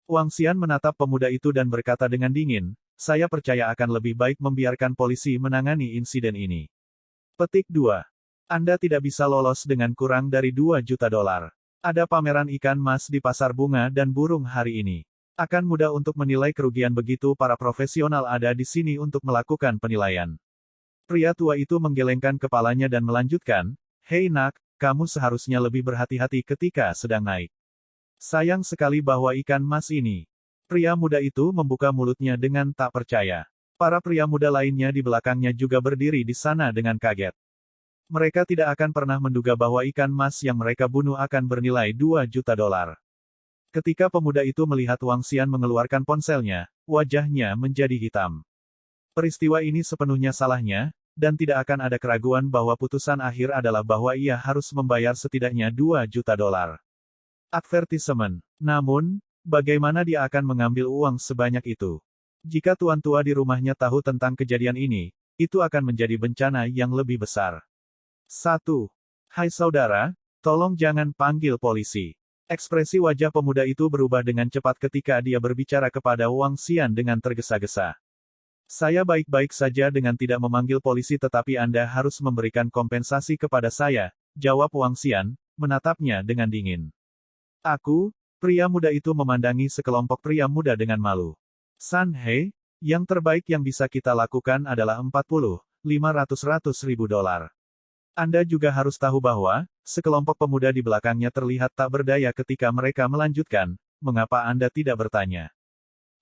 Wang Xian menatap pemuda itu dan berkata dengan dingin, saya percaya akan lebih baik membiarkan polisi menangani insiden ini. Petik 2. Anda tidak bisa lolos dengan kurang dari $2 juta. Ada pameran ikan mas di pasar bunga dan burung hari ini. Akan mudah untuk menilai kerugian begitu para profesional ada di sini untuk melakukan penilaian. Pria tua itu menggelengkan kepalanya dan melanjutkan, hei nak, kamu seharusnya lebih berhati-hati ketika sedang naik. Sayang sekali bahwa ikan mas ini. Pria muda itu membuka mulutnya dengan tak percaya. Para pria muda lainnya di belakangnya juga berdiri di sana dengan kaget. Mereka tidak akan pernah menduga bahwa ikan mas yang mereka bunuh akan bernilai $2 juta. Ketika pemuda itu melihat Wang Xian mengeluarkan ponselnya, wajahnya menjadi hitam. Peristiwa ini sepenuhnya salahnya, dan tidak akan ada keraguan bahwa putusan akhir adalah bahwa ia harus membayar setidaknya $2 juta. Advertisement. Namun, bagaimana dia akan mengambil uang sebanyak itu? Jika tuan tua di rumahnya tahu tentang kejadian ini, itu akan menjadi bencana yang lebih besar. 1. Hai saudara, tolong jangan panggil polisi. Ekspresi wajah pemuda itu berubah dengan cepat ketika dia berbicara kepada Wang Xian dengan tergesa-gesa. Saya baik-baik saja dengan tidak memanggil polisi tetapi Anda harus memberikan kompensasi kepada saya, jawab Wang Xian, menatapnya dengan dingin. Aku, pria muda itu memandangi sekelompok pria muda dengan malu. San He, yang terbaik yang bisa kita lakukan adalah $40.500.000. Anda juga harus tahu bahwa, sekelompok pemuda di belakangnya terlihat tak berdaya ketika mereka melanjutkan, mengapa Anda tidak bertanya?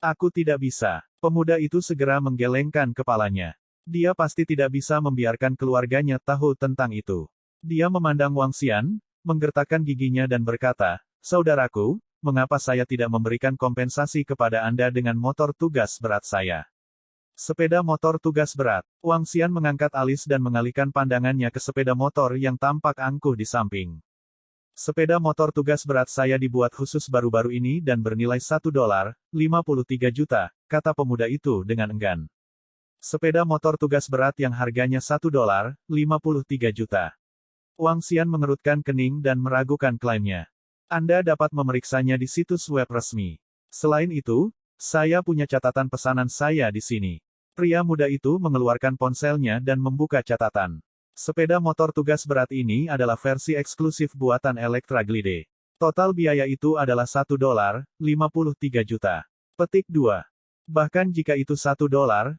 Aku tidak bisa. Pemuda itu segera menggelengkan kepalanya. Dia pasti tidak bisa membiarkan keluarganya tahu tentang itu. Dia memandang Wang Xian, menggertakkan giginya dan berkata, saudaraku, mengapa saya tidak memberikan kompensasi kepada Anda dengan motor tugas berat saya? Sepeda motor tugas berat. Wang Xian mengangkat alis dan mengalihkan pandangannya ke sepeda motor yang tampak angkuh di samping. Sepeda motor tugas berat saya dibuat khusus baru-baru ini dan bernilai $1.53 juta, kata pemuda itu dengan enggan. Sepeda motor tugas berat yang harganya $1.53 juta. Wang Xian mengerutkan kening dan meragukan klaimnya. Anda dapat memeriksanya di situs web resmi. Selain itu, saya punya catatan pesanan saya di sini. Pria muda itu mengeluarkan ponselnya dan membuka catatan. Sepeda motor tugas berat ini adalah versi eksklusif buatan Electra Glide. Total biaya itu adalah $1.53 juta. Petik 2. Bahkan jika itu $1.53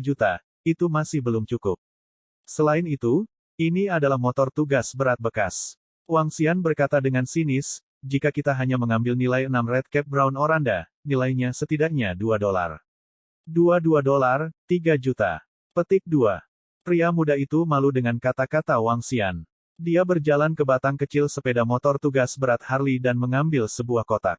juta, itu masih belum cukup. Selain itu, ini adalah motor tugas berat bekas. Wang Xian berkata dengan sinis, jika kita hanya mengambil nilai 6 Red Cap Brown Oranda, nilainya setidaknya $2. $2, $3 juta. Petik 2. Pria muda itu malu dengan kata-kata Wang Xian. Dia berjalan ke batang kecil sepeda motor tugas berat Harley dan mengambil sebuah kotak.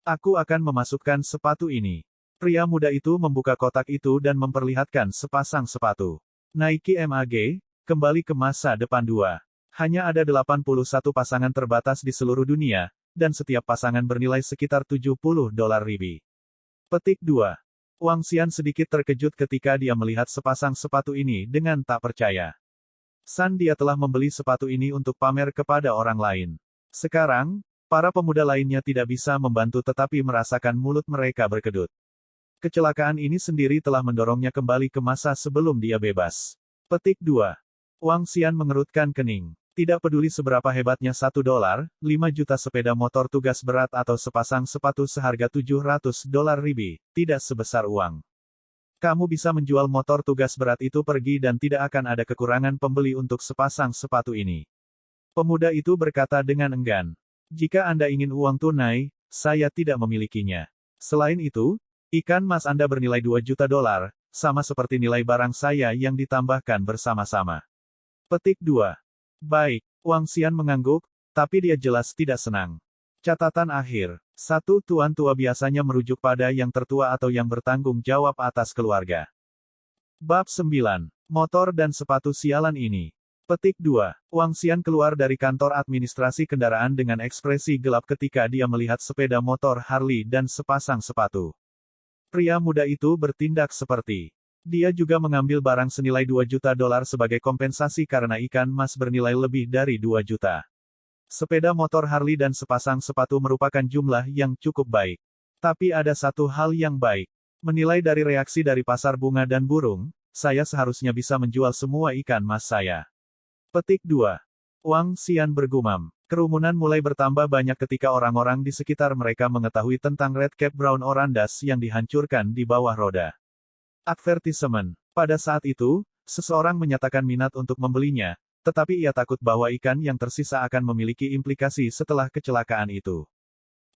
Aku akan memasukkan sepatu ini. Pria muda itu membuka kotak itu dan memperlihatkan sepasang sepatu. Nike MAG, kembali ke masa depan 2. Hanya ada 81 pasangan terbatas di seluruh dunia, dan setiap pasangan bernilai sekitar 70 dolar lebih. Petik 2. Wang Xian sedikit terkejut ketika dia melihat sepasang sepatu ini dengan tak percaya. Dia telah membeli sepatu ini untuk pamer kepada orang lain. Sekarang, para pemuda lainnya tidak bisa membantu tetapi merasakan mulut mereka berkedut. Kecelakaan ini sendiri telah mendorongnya kembali ke masa sebelum dia bebas. Petik 2. Wang Xian mengerutkan kening. Tidak peduli seberapa hebatnya $1, 5 juta sepeda motor tugas berat atau sepasang sepatu seharga $700 lebih, tidak sebesar uang. Kamu bisa menjual motor tugas berat itu pergi dan tidak akan ada kekurangan pembeli untuk sepasang sepatu ini. Pemuda itu berkata dengan enggan. Jika Anda ingin uang tunai, saya tidak memilikinya. Selain itu, ikan mas Anda bernilai $2 juta, sama seperti nilai barang saya yang ditambahkan bersama-sama. Petik 2. Baik, Wang Xian mengangguk, tapi dia jelas tidak senang. Catatan akhir. 1. Tuan tua biasanya merujuk pada yang tertua atau yang bertanggung jawab atas keluarga. Bab 9. Motor dan sepatu sialan ini. Petik 2. Wang Xian keluar dari kantor administrasi kendaraan dengan ekspresi gelap ketika dia melihat sepeda motor Harley dan sepasang sepatu. Pria muda itu bertindak seperti dia juga mengambil barang senilai $2 juta sebagai kompensasi karena ikan mas bernilai lebih dari 2 juta. Sepeda motor Harley dan sepasang sepatu merupakan jumlah yang cukup baik. Tapi ada satu hal yang baik. Menilai dari reaksi dari pasar bunga dan burung, saya seharusnya bisa menjual semua ikan mas saya. Petik 2. Wang Xian bergumam. Kerumunan mulai bertambah banyak ketika orang-orang di sekitar mereka mengetahui tentang Red Cap Brown Orandas yang dihancurkan di bawah roda. Advertisement. Pada saat itu, seseorang menyatakan minat untuk membelinya, tetapi ia takut bahwa ikan yang tersisa akan memiliki implikasi setelah kecelakaan itu.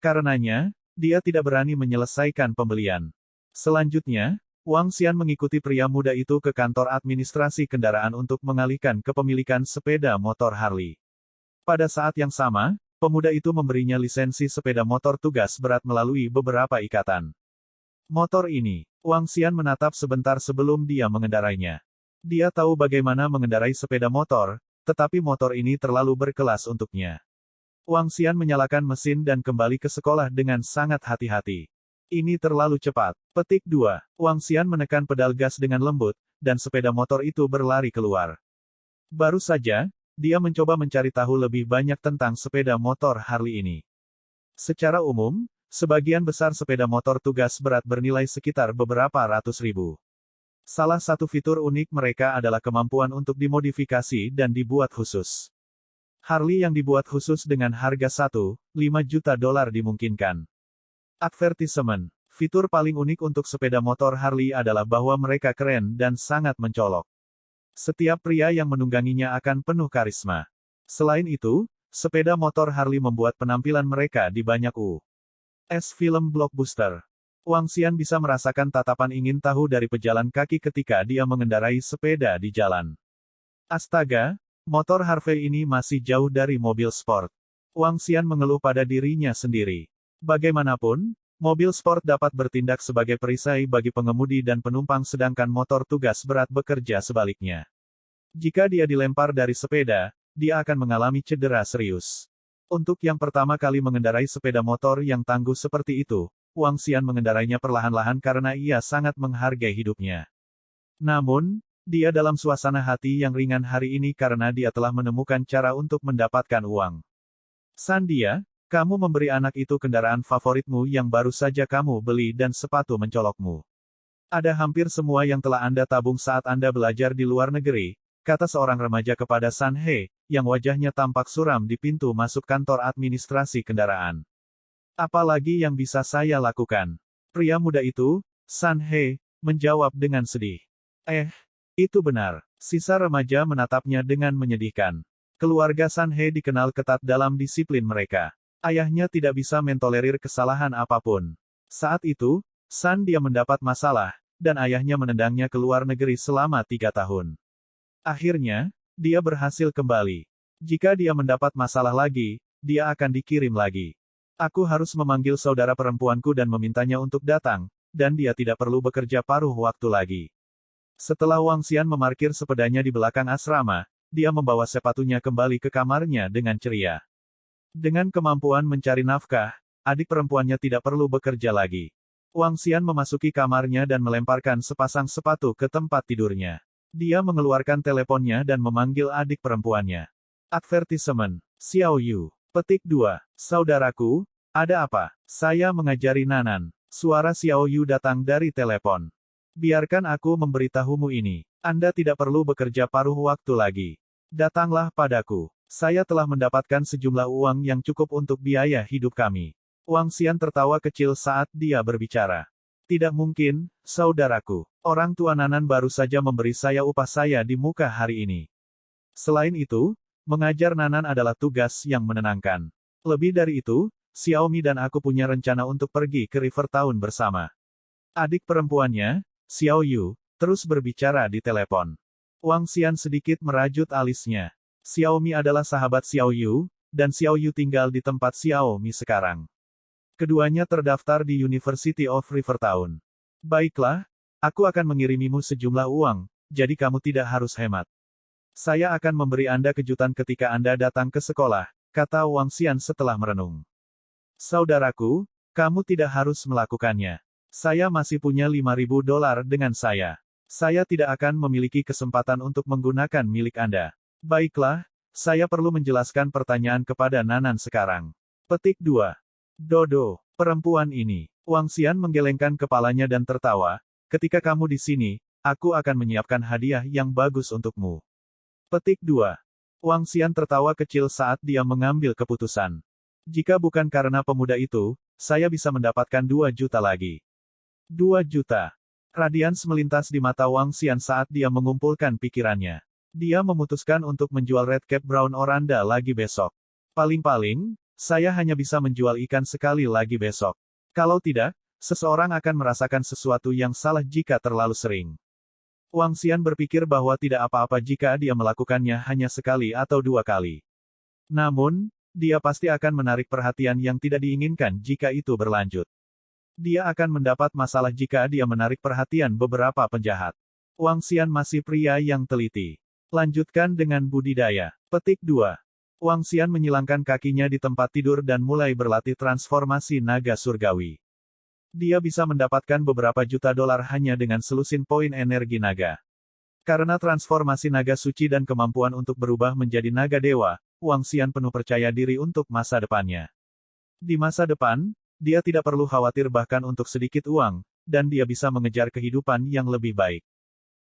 Karenanya, dia tidak berani menyelesaikan pembelian. Selanjutnya, Wang Xian mengikuti pria muda itu ke kantor administrasi kendaraan untuk mengalihkan kepemilikan sepeda motor Harley. Pada saat yang sama, pemuda itu memberinya lisensi sepeda motor tugas berat melalui beberapa ikatan. Motor ini, Wang Xian menatap sebentar sebelum dia mengendarainya. Dia tahu bagaimana mengendarai sepeda motor, tetapi motor ini terlalu berkelas untuknya. Wang Xian menyalakan mesin dan kembali ke sekolah dengan sangat hati-hati. Ini terlalu cepat. Petik 2. Wang Xian menekan pedal gas dengan lembut, dan sepeda motor itu berlari keluar. Baru saja, dia mencoba mencari tahu lebih banyak tentang sepeda motor Harley ini. Secara umum, sebagian besar sepeda motor tugas berat bernilai sekitar beberapa ratus ribu. Salah satu fitur unik mereka adalah kemampuan untuk dimodifikasi dan dibuat khusus. Harley yang dibuat khusus dengan harga $1,5 juta dimungkinkan. Advertisement. Fitur paling unik untuk sepeda motor Harley adalah bahwa mereka keren dan sangat mencolok. Setiap pria yang menungganginya akan penuh karisma. Selain itu, sepeda motor Harley membuat penampilan mereka di banyak film blockbuster. Wang Xian bisa merasakan tatapan ingin tahu dari pejalan kaki ketika dia mengendarai sepeda di jalan. Astaga, motor Harley ini masih jauh dari mobil sport. Wang Xian mengeluh pada dirinya sendiri. Bagaimanapun, mobil sport dapat bertindak sebagai perisai bagi pengemudi dan penumpang sedangkan motor tugas berat bekerja sebaliknya. Jika dia dilempar dari sepeda, dia akan mengalami cedera serius. Untuk yang pertama kali mengendarai sepeda motor yang tangguh seperti itu, Wang Xian mengendarainya perlahan-lahan karena ia sangat menghargai hidupnya. Namun, dia dalam suasana hati yang ringan hari ini karena dia telah menemukan cara untuk mendapatkan uang. Sandia, kamu memberi anak itu kendaraan favoritmu yang baru saja kamu beli dan sepatu mencolokmu. Ada hampir semua yang telah Anda tabung saat Anda belajar di luar negeri, kata seorang remaja kepada San He, yang wajahnya tampak suram di pintu masuk kantor administrasi kendaraan. Apalagi yang bisa saya lakukan? Pria muda itu, San He, menjawab dengan sedih. Itu benar. Sisa remaja menatapnya dengan menyedihkan. Keluarga San He dikenal ketat dalam disiplin mereka. Ayahnya tidak bisa mentolerir kesalahan apapun. Saat itu, Dia mendapat masalah, dan ayahnya menendangnya ke luar negeri selama 3 tahun. Akhirnya, dia berhasil kembali. Jika dia mendapat masalah lagi, dia akan dikirim lagi. Aku harus memanggil saudara perempuanku dan memintanya untuk datang, dan dia tidak perlu bekerja paruh waktu lagi. Setelah Wang Xian memarkir sepedanya di belakang asrama, dia membawa sepatunya kembali ke kamarnya dengan ceria. Dengan kemampuan mencari nafkah, adik perempuannya tidak perlu bekerja lagi. Wang Xian memasuki kamarnya dan melemparkan sepasang sepatu ke tempat tidurnya. Dia mengeluarkan teleponnya dan memanggil adik perempuannya. Advertisement. Xiao Yu. Petik 2. Saudaraku, ada apa? Saya mengajari Nanan. Suara Xiao Yu datang dari telepon. Biarkan aku memberitahumu ini. Anda tidak perlu bekerja paruh waktu lagi. Datanglah padaku. Saya telah mendapatkan sejumlah uang yang cukup untuk biaya hidup kami. Wang Xian tertawa kecil saat dia berbicara. Tidak mungkin, saudaraku. Orang tua Nanan baru saja memberi saya upah saya di muka hari ini. Selain itu, mengajar Nanan adalah tugas yang menenangkan. Lebih dari itu, Xiaomi dan aku punya rencana untuk pergi ke River Town bersama. Adik perempuannya, Xiao Yu, terus berbicara di telepon. Wang Xian sedikit merajut alisnya. Xiaomi adalah sahabat Xiao Yu, dan Xiao Yu tinggal di tempat Xiaomi sekarang. Keduanya terdaftar di University of River Town. Baiklah, aku akan mengirimimu sejumlah uang, jadi kamu tidak harus hemat. Saya akan memberi Anda kejutan ketika Anda datang ke sekolah, kata Wang Xian setelah merenung. Saudaraku, kamu tidak harus melakukannya. Saya masih punya $5.000 dengan saya. Saya tidak akan memiliki kesempatan untuk menggunakan milik Anda. Baiklah, saya perlu menjelaskan pertanyaan kepada Nanan sekarang. Petik 2. Dodo, perempuan ini. Wang Xian menggelengkan kepalanya dan tertawa. Ketika kamu di sini, aku akan menyiapkan hadiah yang bagus untukmu. Petik 2. Wang Xian tertawa kecil saat dia mengambil keputusan. Jika bukan karena pemuda itu, saya bisa mendapatkan 2 juta lagi. 2 juta. Radians melintas di mata Wang Xian saat dia mengumpulkan pikirannya. Dia memutuskan untuk menjual Red Cap Brown Oranda lagi besok. Paling-paling, saya hanya bisa menjual ikan sekali lagi besok. Kalau tidak, seseorang akan merasakan sesuatu yang salah jika terlalu sering. Wang Xian berpikir bahwa tidak apa-apa jika dia melakukannya hanya sekali atau 2 kali. Namun, dia pasti akan menarik perhatian yang tidak diinginkan jika itu berlanjut. Dia akan mendapat masalah jika dia menarik perhatian beberapa penjahat. Wang Xian masih pria yang teliti. Lanjutkan dengan budidaya. Petik 2. Wang Xian menyilangkan kakinya di tempat tidur dan mulai berlatih transformasi naga surgawi. Dia bisa mendapatkan beberapa juta dolar hanya dengan selusin poin energi naga. Karena transformasi naga suci dan kemampuan untuk berubah menjadi naga dewa, Wang Xian penuh percaya diri untuk masa depannya. Di masa depan, dia tidak perlu khawatir bahkan untuk sedikit uang, dan dia bisa mengejar kehidupan yang lebih baik.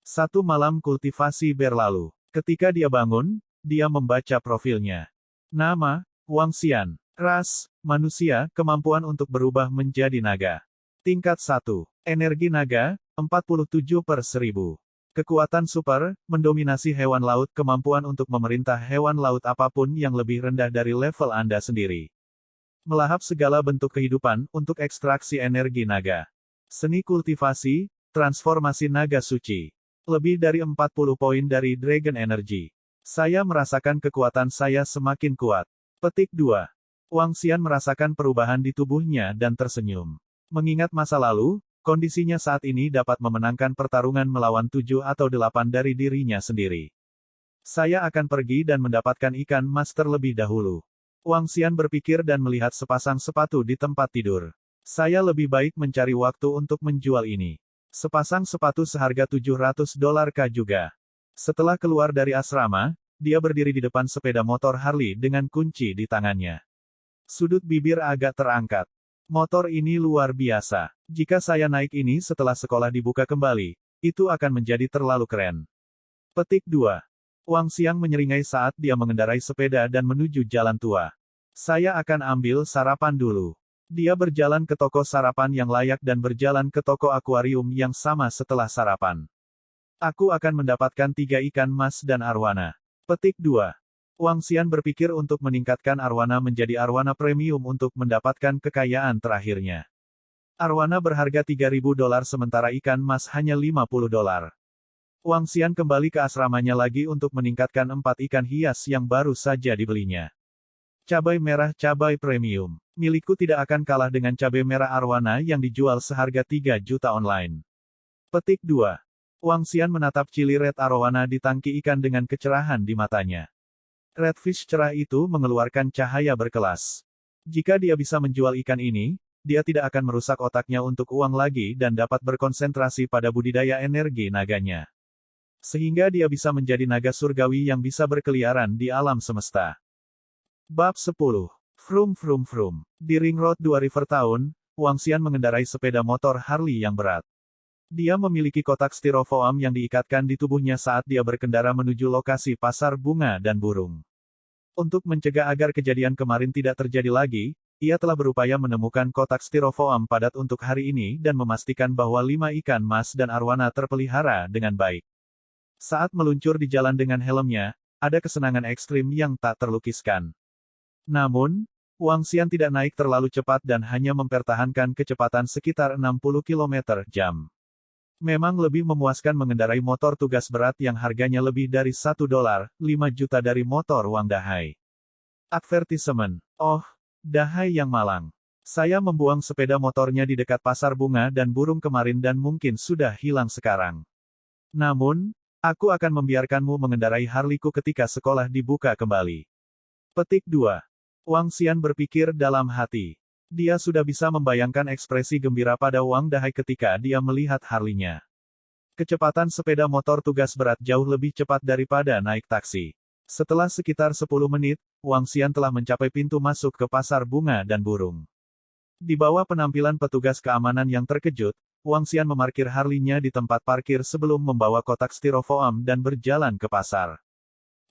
Satu malam kultivasi berlalu. Ketika dia bangun, dia membaca profilnya. Nama, Wang Xian. Ras, manusia, kemampuan untuk berubah menjadi naga. Tingkat 1. Energi naga, 47/1000. Kekuatan super, mendominasi hewan laut, kemampuan untuk memerintah hewan laut apapun yang lebih rendah dari level Anda sendiri. Melahap segala bentuk kehidupan, untuk ekstraksi energi naga. Seni kultivasi, transformasi naga suci. Lebih dari 40 poin dari Dragon Energy. Saya merasakan kekuatan saya semakin kuat. Petik 2. Wang Xian merasakan perubahan di tubuhnya dan tersenyum. Mengingat masa lalu, kondisinya saat ini dapat memenangkan pertarungan melawan 7 atau 8 dari dirinya sendiri. Saya akan pergi dan mendapatkan ikan mas terlebih dahulu. Wang Xian berpikir dan melihat sepasang sepatu di tempat tidur. Saya lebih baik mencari waktu untuk menjual ini. Sepasang sepatu seharga $700 juga. Setelah keluar dari asrama, dia berdiri di depan sepeda motor Harley dengan kunci di tangannya. Sudut bibir agak terangkat. Motor ini luar biasa. Jika saya naik ini setelah sekolah dibuka kembali, itu akan menjadi terlalu keren. Petik 2. Wang Xian menyeringai saat dia mengendarai sepeda dan menuju jalan tua. Saya akan ambil sarapan dulu. Dia berjalan ke toko sarapan yang layak dan berjalan ke toko akuarium yang sama setelah sarapan. Aku akan mendapatkan 3 ikan mas dan arwana. Petik 2. Wang Xian berpikir untuk meningkatkan arwana menjadi arwana premium untuk mendapatkan kekayaan terakhirnya. Arwana berharga $3.000 sementara ikan mas hanya $50. Wang Xian kembali ke asramanya lagi untuk meningkatkan 4 ikan hias yang baru saja dibelinya. Cabai merah cabai premium. Milikku tidak akan kalah dengan cabai merah arwana yang dijual seharga 3 juta online. Petik 2. Wang Xian menatap cili red arowana di tangki ikan dengan kecerahan di matanya. Redfish cerah itu mengeluarkan cahaya berkelas. Jika dia bisa menjual ikan ini, dia tidak akan merusak otaknya untuk uang lagi dan dapat berkonsentrasi pada budidaya energi naganya. Sehingga dia bisa menjadi naga surgawi yang bisa berkeliaran di alam semesta. Bab 10. Vroom vroom vroom. Di Ring Road 2 River Town, Wang Xian mengendarai sepeda motor Harley yang berat. Dia memiliki kotak styrofoam yang diikatkan di tubuhnya saat dia berkendara menuju lokasi pasar bunga dan burung. Untuk mencegah agar kejadian kemarin tidak terjadi lagi, ia telah berupaya menemukan kotak styrofoam padat untuk hari ini dan memastikan bahwa 5 ikan mas dan arwana terpelihara dengan baik. Saat meluncur di jalan dengan helmnya, ada kesenangan ekstrim yang tak terlukiskan. Namun, Wang Xian tidak naik terlalu cepat dan hanya mempertahankan kecepatan sekitar 60 km/jam. Memang lebih memuaskan mengendarai motor tugas berat yang harganya lebih dari $1,5 juta dari motor Wang Dahai. Advertisement. Oh, Dahai yang malang. Saya membuang sepeda motornya di dekat pasar bunga dan burung kemarin dan mungkin sudah hilang sekarang. Namun, aku akan membiarkanmu mengendarai Harley-ku ketika sekolah dibuka kembali. Petik 2. Wang Xian berpikir dalam hati. Dia sudah bisa membayangkan ekspresi gembira pada Wang Dahai ketika dia melihat Harley-nya. Kecepatan sepeda motor tugas berat jauh lebih cepat daripada naik taksi. Setelah sekitar 10 menit, Wang Xian telah mencapai pintu masuk ke pasar bunga dan burung. Di bawah penampilan petugas keamanan yang terkejut, Wang Xian memarkir Harley-nya di tempat parkir sebelum membawa kotak styrofoam dan berjalan ke pasar.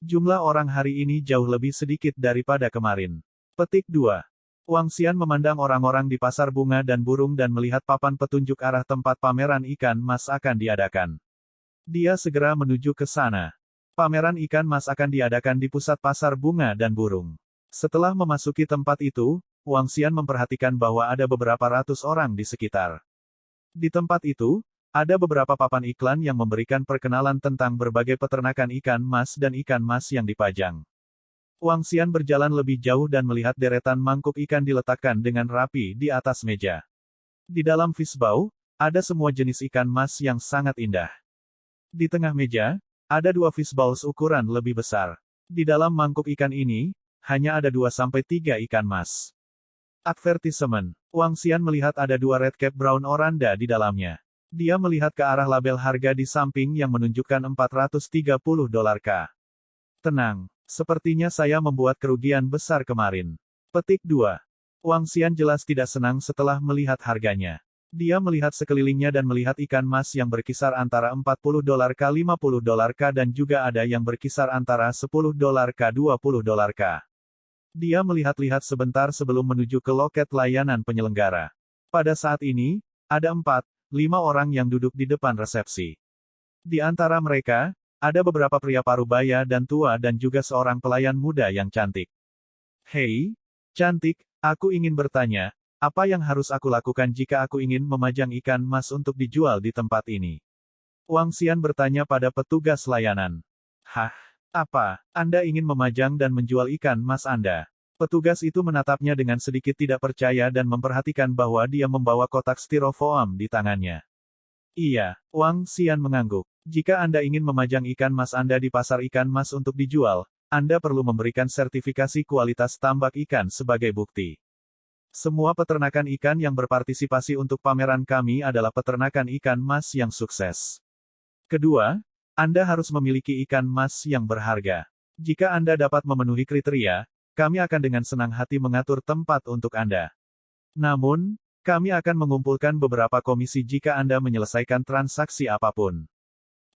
Jumlah orang hari ini jauh lebih sedikit daripada kemarin. Petik 2. Wang Xian memandang orang-orang di pasar bunga dan burung dan melihat papan petunjuk arah tempat pameran ikan mas akan diadakan. Dia segera menuju ke sana. Pameran ikan mas akan diadakan di pusat pasar bunga dan burung. Setelah memasuki tempat itu, Wang Xian memperhatikan bahwa ada beberapa ratus orang di sekitar. Di tempat itu, ada beberapa papan iklan yang memberikan perkenalan tentang berbagai peternakan ikan mas dan ikan mas yang dipajang. Wang Xian berjalan lebih jauh dan melihat deretan mangkuk ikan diletakkan dengan rapi di atas meja. Di dalam fishbowl, ada semua jenis ikan mas yang sangat indah. Di tengah meja, ada 2 fishbowls ukuran lebih besar. Di dalam mangkuk ikan ini, hanya ada 2-3 ikan mas. Advertisement. Wang Xian melihat ada 2 red cap brown oranda di dalamnya. Dia melihat ke arah label harga di samping yang menunjukkan $430. Tenang. Sepertinya saya membuat kerugian besar kemarin. Petik 2. Wang Xian jelas tidak senang setelah melihat harganya. Dia melihat sekelilingnya dan melihat ikan mas yang berkisar antara $40 ke $50 dan juga ada yang berkisar antara $10 ke $20. Dia melihat-lihat sebentar sebelum menuju ke loket layanan penyelenggara. Pada saat ini, ada 4-5 orang yang duduk di depan resepsi. Di antara mereka, ada beberapa pria parubaya dan tua dan juga seorang pelayan muda yang cantik. Hei, cantik, aku ingin bertanya, apa yang harus aku lakukan jika aku ingin memajang ikan mas untuk dijual di tempat ini? Wang Xian bertanya pada petugas layanan. Hah? Apa? Anda ingin memajang dan menjual ikan mas Anda? Petugas itu menatapnya dengan sedikit tidak percaya dan memperhatikan bahwa dia membawa kotak styrofoam di tangannya. Iya, Wang Xian mengangguk. Jika Anda ingin memajang ikan mas Anda di pasar ikan mas untuk dijual, Anda perlu memberikan sertifikasi kualitas tambak ikan sebagai bukti. Semua peternakan ikan yang berpartisipasi untuk pameran kami adalah peternakan ikan mas yang sukses. Kedua, Anda harus memiliki ikan mas yang berharga. Jika Anda dapat memenuhi kriteria, kami akan dengan senang hati mengatur tempat untuk Anda. Namun, kami akan mengumpulkan beberapa komisi jika Anda menyelesaikan transaksi apapun.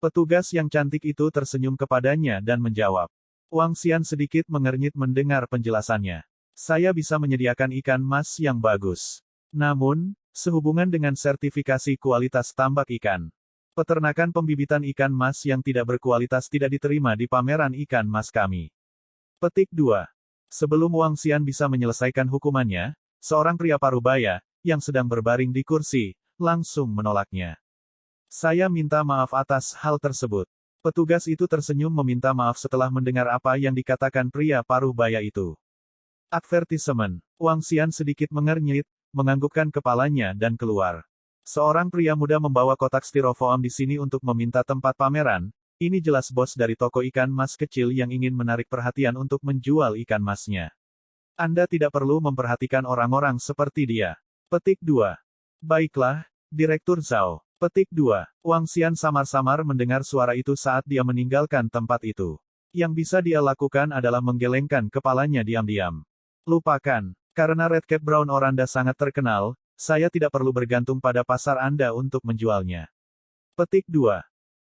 Petugas yang cantik itu tersenyum kepadanya dan menjawab. Wang Xian sedikit mengernyit mendengar penjelasannya. Saya bisa menyediakan ikan mas yang bagus. Namun, sehubungan dengan sertifikasi kualitas tambak ikan. Peternakan pembibitan ikan mas yang tidak berkualitas tidak diterima di pameran ikan mas kami. Petik 2. Sebelum Wang Xian bisa menyelesaikan hukumannya, seorang pria parubaya, yang sedang berbaring di kursi, langsung menolaknya. Saya minta maaf atas hal tersebut. Petugas itu tersenyum meminta maaf setelah mendengar apa yang dikatakan pria parubaya itu. Advertisement. Wang Xian sedikit mengernyit, menganggukkan kepalanya dan keluar. Seorang pria muda membawa kotak styrofoam di sini untuk meminta tempat pameran. Ini jelas bos dari toko ikan mas kecil yang ingin menarik perhatian untuk menjual ikan masnya. Anda tidak perlu memperhatikan orang-orang seperti dia. Petik 2. Baiklah, Direktur Zhao. Petik 2. Wang Xian samar-samar mendengar suara itu saat dia meninggalkan tempat itu. Yang bisa dia lakukan adalah menggelengkan kepalanya diam-diam. Lupakan, karena Red Cap Brown Oranda sangat terkenal, saya tidak perlu bergantung pada pasar Anda untuk menjualnya. Petik 2.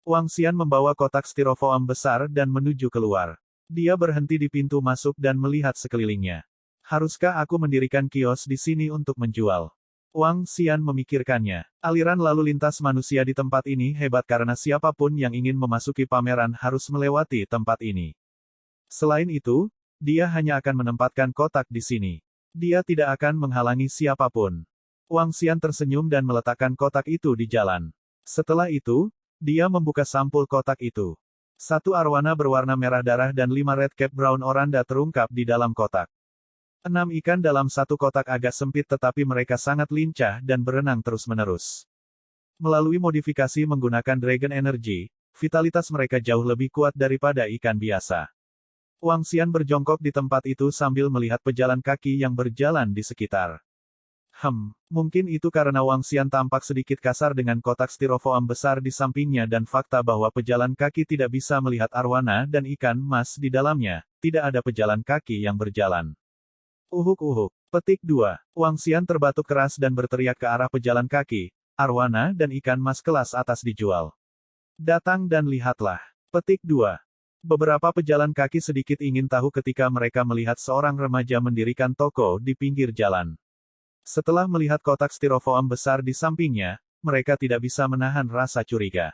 Wang Xian membawa kotak styrofoam besar dan menuju keluar. Dia berhenti di pintu masuk dan melihat sekelilingnya. Haruskah aku mendirikan kios di sini untuk menjual? Wang Xian memikirkannya. Aliran lalu lintas manusia di tempat ini hebat karena siapapun yang ingin memasuki pameran harus melewati tempat ini. Selain itu, dia hanya akan menempatkan kotak di sini. Dia tidak akan menghalangi siapapun. Wang Xian tersenyum dan meletakkan kotak itu di jalan. Setelah itu, dia membuka sampul kotak itu. 1 arwana berwarna merah darah dan 5 Red Cap Brown Oranda terungkap di dalam kotak. 6 ikan dalam satu kotak agak sempit tetapi mereka sangat lincah dan berenang terus-menerus. Melalui modifikasi menggunakan Dragon Energy, vitalitas mereka jauh lebih kuat daripada ikan biasa. Wang Xian berjongkok di tempat itu sambil melihat pejalan kaki yang berjalan di sekitar. Mungkin itu karena Wang Xian tampak sedikit kasar dengan kotak styrofoam besar di sampingnya dan fakta bahwa pejalan kaki tidak bisa melihat arwana dan ikan mas di dalamnya, tidak ada pejalan kaki yang berjalan. Uhuk-uhuk. Petik 2. Wang Xian terbatuk keras dan berteriak ke arah pejalan kaki, arwana dan ikan mas kelas atas dijual. Datang dan lihatlah. Petik 2. Beberapa pejalan kaki sedikit ingin tahu ketika mereka melihat seorang remaja mendirikan toko di pinggir jalan. Setelah melihat kotak styrofoam besar di sampingnya, mereka tidak bisa menahan rasa curiga.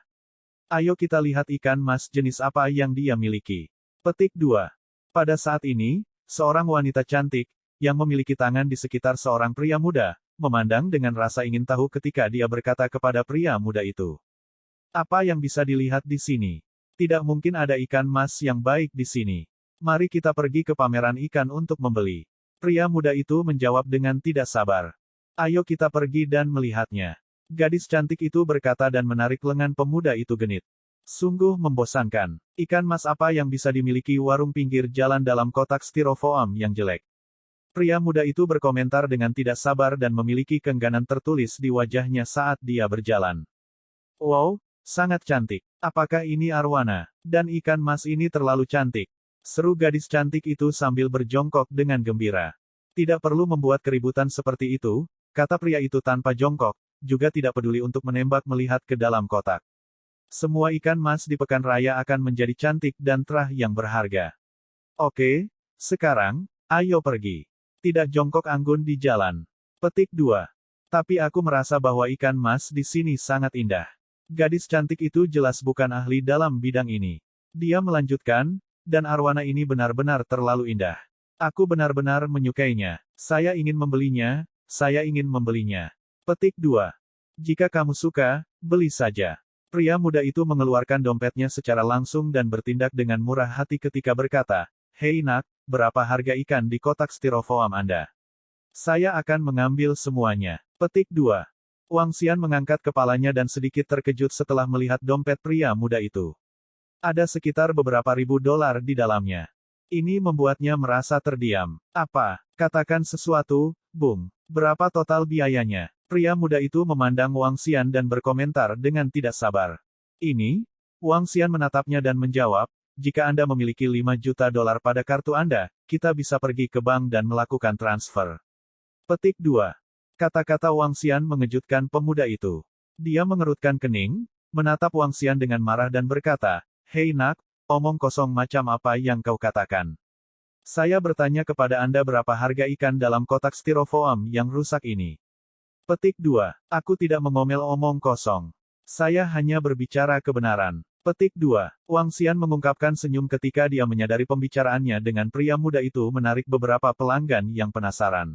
Ayo kita lihat ikan mas jenis apa yang dia miliki. Petik 2. Pada saat ini, seorang wanita cantik, yang memiliki tangan di sekitar seorang pria muda, memandang dengan rasa ingin tahu ketika dia berkata kepada pria muda itu. Apa yang bisa dilihat di sini? Tidak mungkin ada ikan mas yang baik di sini. Mari kita pergi ke pameran ikan untuk membeli. Pria muda itu menjawab dengan tidak sabar. Ayo kita pergi dan melihatnya. Gadis cantik itu berkata dan menarik lengan pemuda itu genit. Sungguh membosankan. Ikan mas apa yang bisa dimiliki warung pinggir jalan dalam kotak styrofoam yang jelek? Pria muda itu berkomentar dengan tidak sabar dan memiliki keengganan tertulis di wajahnya saat dia berjalan. Wow, sangat cantik. Apakah ini arwana? Dan ikan mas ini terlalu cantik. Seru gadis cantik itu sambil berjongkok dengan gembira. Tidak perlu membuat keributan seperti itu, kata pria itu tanpa jongkok, juga tidak peduli untuk menembak melihat ke dalam kotak. Semua ikan mas di pekan raya akan menjadi cantik dan terah yang berharga. Oke, sekarang, ayo pergi. Tidak jongkok anggun di jalan. Petik 2. Tapi aku merasa bahwa ikan mas di sini sangat indah. Gadis cantik itu jelas bukan ahli dalam bidang ini. Dia melanjutkan, dan arwana ini benar-benar terlalu indah. Aku benar-benar menyukainya. Saya ingin membelinya, saya ingin membelinya. Petik 2. Jika kamu suka, beli saja. Pria muda itu mengeluarkan dompetnya secara langsung dan bertindak dengan murah hati ketika berkata, Hei nak, berapa harga ikan di kotak styrofoam Anda? Saya akan mengambil semuanya. Petik 2. Wang Xian mengangkat kepalanya dan sedikit terkejut setelah melihat dompet pria muda itu. Ada sekitar beberapa ribu dolar di dalamnya. Ini membuatnya merasa terdiam. Apa? Katakan sesuatu, Bung. Berapa total biayanya? Pria muda itu memandang Wang Xian dan berkomentar dengan tidak sabar. Ini? Wang Xian menatapnya dan menjawab, jika Anda memiliki 5 juta dolar pada kartu Anda, kita bisa pergi ke bank dan melakukan transfer. Petik 2. Kata-kata Wang Xian mengejutkan pemuda itu. Dia mengerutkan kening, menatap Wang Xian dengan marah dan berkata, Hei nak, omong kosong macam apa yang kau katakan? Saya bertanya kepada Anda berapa harga ikan dalam kotak styrofoam yang rusak ini. Petik 2. Aku tidak mengomel omong kosong. Saya hanya berbicara kebenaran. Petik 2. Wang Xian mengungkapkan senyum ketika dia menyadari pembicaraannya dengan pria muda itu menarik beberapa pelanggan yang penasaran.